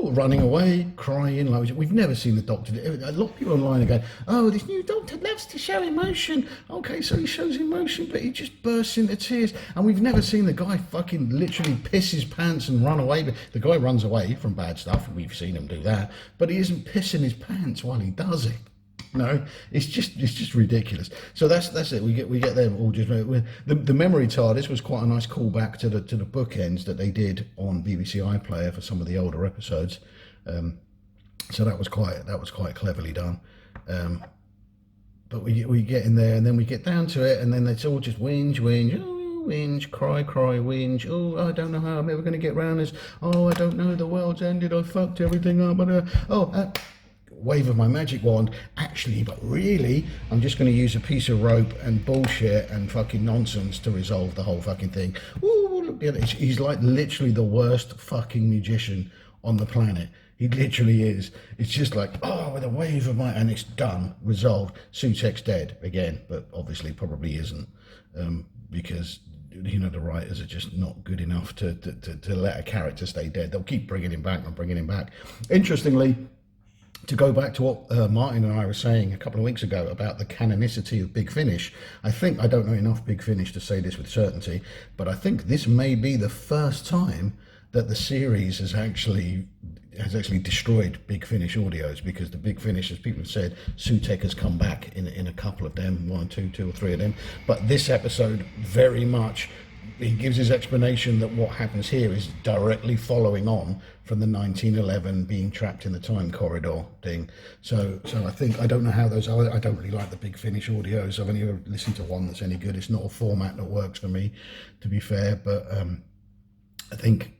running away, crying. Like, we've never seen the doctor. A lot of people online are going, oh, this new doctor loves to show emotion. Okay, so he shows emotion, but he just bursts into tears. And we've never seen the guy fucking literally piss his pants and run away. But the guy runs away from bad stuff. We've seen him do that, but he isn't pissing his pants while he does it. No, it's just ridiculous. So that's it. We get them all just the memory TARDIS was quite a nice callback to the bookends that they did on BBC iPlayer for some of the older episodes. So that was quite cleverly done. But we get in there and then we get down to it, and then it's all just whinge, oh, whinge, cry, whinge. Oh, I don't know how I'm ever going to get round this. Oh, I don't know. The world's ended. I fucked everything up. Wave of my magic wand, actually, but really, I'm just going to use a piece of rope and bullshit and fucking nonsense to resolve the whole fucking thing. Ooh, look at it. He's like literally the worst fucking magician on the planet. He literally is. It's just like, oh, with a wave of my, and it's done, resolved. Sutek's dead again, but obviously probably isn't, because the writers are just not good enough to let a character stay dead. They'll keep bringing him back and bringing him back. Interestingly, to go back to what Martin and I were saying a couple of weeks ago about the canonicity of Big Finish, I don't know enough Big Finish to say this with certainty, but I think this may be the first time that the series has actually destroyed Big Finish audios, because the Big Finish, as people have said, Sutek has come back in a couple of them, two or three of them, but this episode very much, he gives his explanation that what happens here is directly following on from the 1911 being trapped in the time corridor thing. So I don't know how those are. I don't really like the Big Finish audios. I've only ever listened to one that's any good. It's not a format that works for me, to be fair. But I think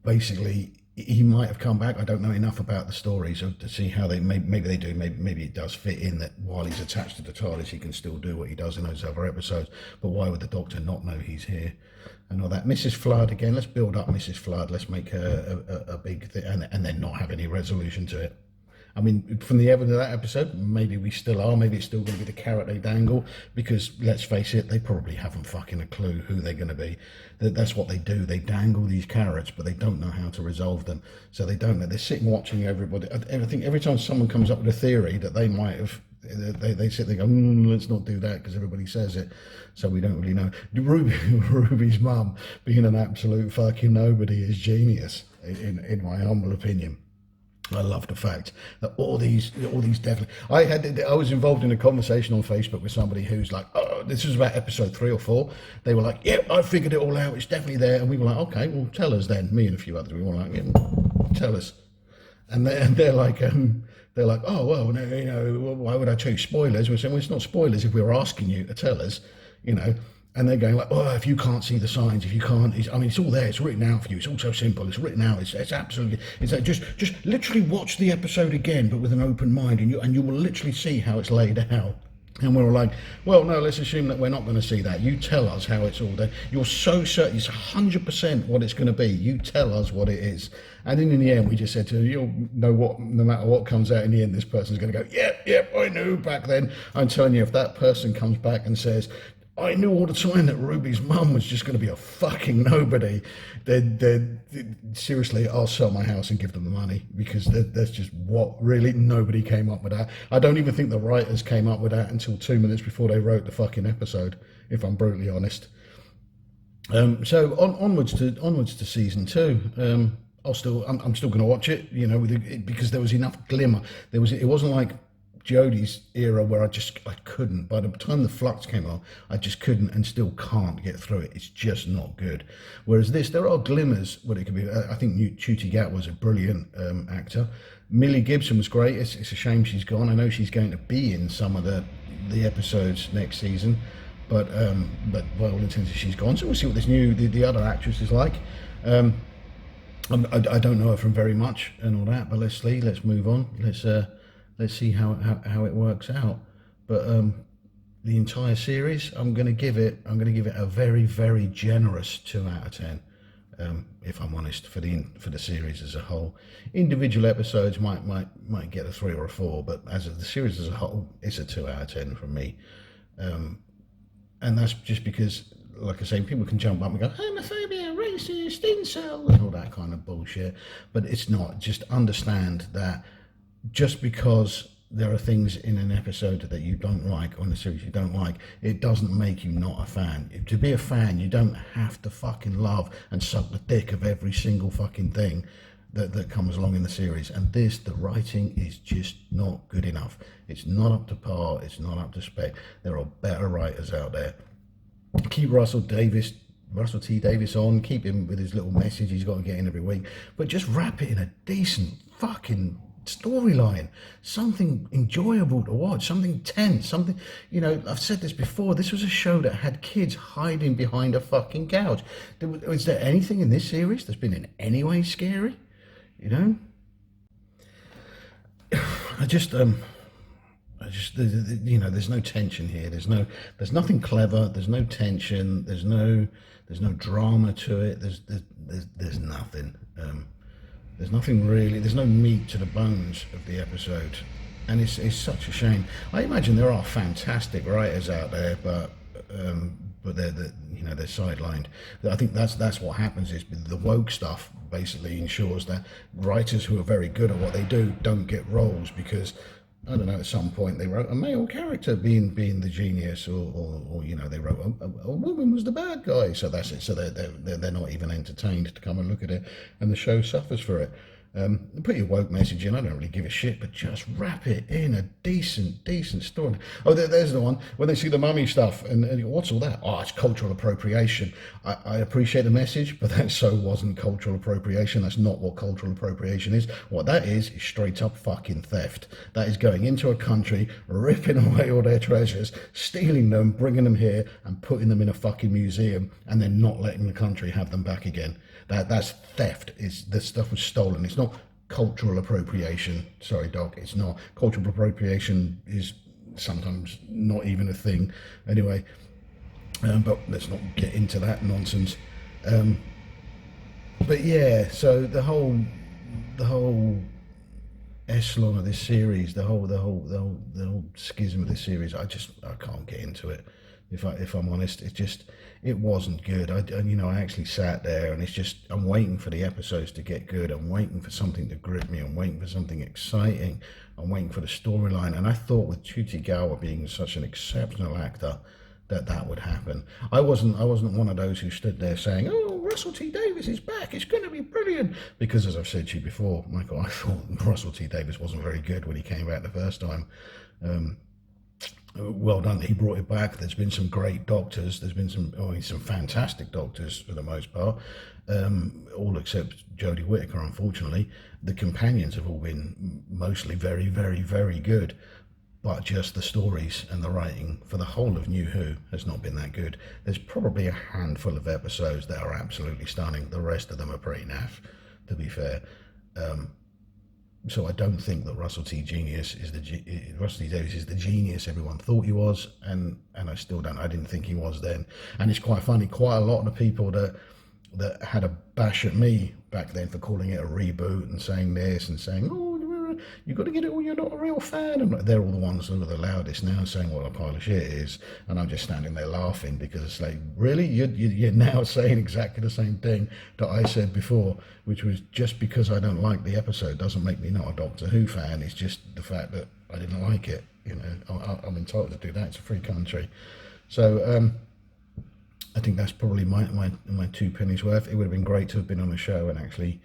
basically he might have come back. I don't know enough about the story, so to see how they maybe they do. Maybe it does fit in that while he's attached to the TARDIS, he can still do what he does in those other episodes. But why would the Doctor not know he's here and all that? Mrs. Flood again. Let's build up Mrs. Flood. Let's make her a big thing, and then not have any resolution to it. I mean, from the evidence of that episode, maybe we still are. Maybe it's still going to be the carrot they dangle, because let's face it, they probably haven't fucking a clue who they're going to be. That's what they do. They dangle these carrots, but they don't know how to resolve them. So they don't know. They're sitting watching everybody. I think every time someone comes up with a theory that they might have, they sit there and go, let's not do that because everybody says it. So we don't really know. Ruby's mum being an absolute fucking nobody is genius, in my humble opinion. I love the fact that all these definitely. I was involved in a conversation on Facebook with somebody who's like, oh, this is about episode 3 or 4. They were like, yeah, I figured it all out. It's definitely there. And we were like, okay, well, tell us then. Me and a few others, we were like, yeah, tell us. And they're like, oh, well, no, why would I tell you spoilers? We're saying, well, it's not spoilers if we're asking you to tell us, And they're going like, oh, if you can't see the signs, if you can't, it's all there. It's written out for you. It's all so simple. It's written out. It's absolutely. It's like just literally watch the episode again, but with an open mind, and you will literally see how it's laid out. And we're all like, well, no, let's assume that we're not going to see that. You tell us how it's all there. You're so certain it's 100% what it's going to be. You tell us what it is. And then in the end, we just said to them, you'll know what, no matter what comes out in the end, this person's going to go, yep, I knew back then. I'm telling you, if that person comes back and says, I knew all the time that Ruby's mum was just going to be a fucking nobody, then seriously, I'll sell my house and give them the money, because that's just what really nobody came up with that. I don't even think the writers came up with that until 2 minutes before they wrote the fucking episode, if I'm brutally honest. So onwards to season 2. I'm still going to watch it, because there was enough glimmer. It wasn't like Jodie's era where I couldn't. By the time the Flux came on, I just couldn't and still can't get through it. It's just not good. Whereas this, there are glimmers what it could be. I think Ncuti Gatwa was a brilliant actor. Millie Gibson was great. It's a shame she's gone. I know she's going to be in some of the episodes next season, but by all intents she's gone. So we'll see what the other actress is like. I don't know her from very much and all that, but let's move on. let's see how it works out. But the entire series, I'm going to give it a very, very generous 2 out of 10. If I'm honest, for the series as a whole. Individual episodes might get a 3 or a 4, but as of the series as a whole, it's a 2 out of 10 from me. And that's just because, like I say, people can jump up and go, homophobia, racist, incel, and all that kind of bullshit. But it's not. Just understand that just because there are things in an episode that you don't like, or in a series you don't like, it doesn't make you not a fan. To be a fan, you don't have to fucking love and suck the dick of every single fucking thing that comes along in the series. And the writing is just not good enough. It's not up to par. It's not up to spec. There are better writers out there. Keep Russell T. Davis on. Keep him with his little message he's got to get in every week. But just wrap it in a decent fucking storyline, something enjoyable to watch, something tense, something, I've said this before, this was a show that had kids hiding behind a fucking couch. Is there anything in this series that's been in any way scary? There's no tension here. There's nothing clever. There's no tension. There's no drama to it. There's nothing. There's nothing really. There's no meat to the bones of the episode, and it's such a shame. I imagine there are fantastic writers out there, but they're sidelined. I think that's what happens. Is the woke stuff basically ensures that writers who are very good at what they do don't get roles because, I don't know, at some point they wrote a male character being the genius, or they wrote a woman was the bad guy, so that's it. So they're not even entertained to come and look at it, and the show suffers for it. Put your woke message in. I don't really give a shit, but just wrap it in a decent story. Oh, there's the one when they see the mummy stuff, and what's all that? Oh, it's cultural appropriation. I appreciate the message, but that so wasn't cultural appropriation. That's not what cultural appropriation is. What that is straight up fucking theft. That is going into a country, ripping away all their treasures, stealing them, bringing them here, and putting them in a fucking museum, and then not letting the country have them back again. That's theft. The stuff was stolen. It's not cultural appropriation. Sorry, Doc, it's not. Cultural appropriation is sometimes not even a thing. Anyway, but let's not get into that nonsense. But yeah, so the whole echelon of this series, the whole schism of this series, I can't get into it. If I'm honest, it wasn't good. I actually sat there, and I'm waiting for the episodes to get good. I'm waiting for something to grip me. I'm waiting for something exciting. I'm waiting for the storyline. And I thought with Ncuti Gatwa being such an exceptional actor, that would happen. I wasn't one of those who stood there saying, "Oh, Russell T Davis is back. It's going to be brilliant." Because as I've said to you before, Michael, I thought Russell T Davis wasn't very good when he came back the first time. Well done, he brought it back. There's been some great doctors. There's been some fantastic doctors for the most part, all except Jodie Whittaker, unfortunately. The companions have all been mostly very, very, very good, but just the stories and the writing for the whole of New Who has not been that good. There's probably a handful of episodes that are absolutely stunning. The rest of them are pretty naff, to be fair. So I don't think that Russell T Davis is the genius everyone thought he was, and I still don't. I didn't think he was then. And it's quite funny. Quite a lot of the people that had a bash at me back then for calling it a reboot and saying this and saying, "Oh, you got to get it, or you're not a real fan." And they're all the ones that are the loudest now, saying what a pile of shit it is. And I'm just standing there laughing because it's like, really, you're now saying exactly the same thing that I said before, which was just because I don't like the episode doesn't make me not a Doctor Who fan. It's just the fact that I didn't like it. I'm entitled to do that. It's a free country. So I think that's probably my 2 pennies worth. It would have been great to have been on the show and actually,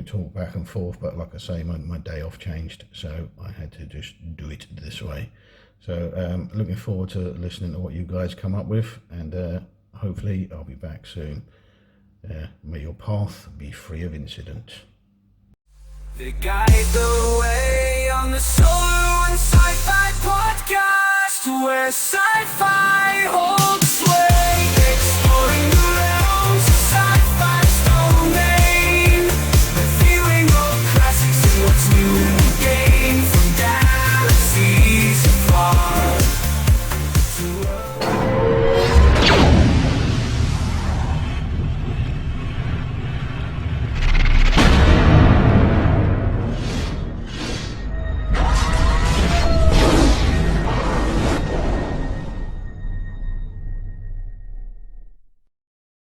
talk back and forth, but like I say, my day off changed, so I had to just do it this way. So looking forward to listening to what you guys come up with, and hopefully I'll be back soon. May your path be free of incident. They guide the way on the Solo and Sci-fi Podcast, where sci-fi holds sway, exploring the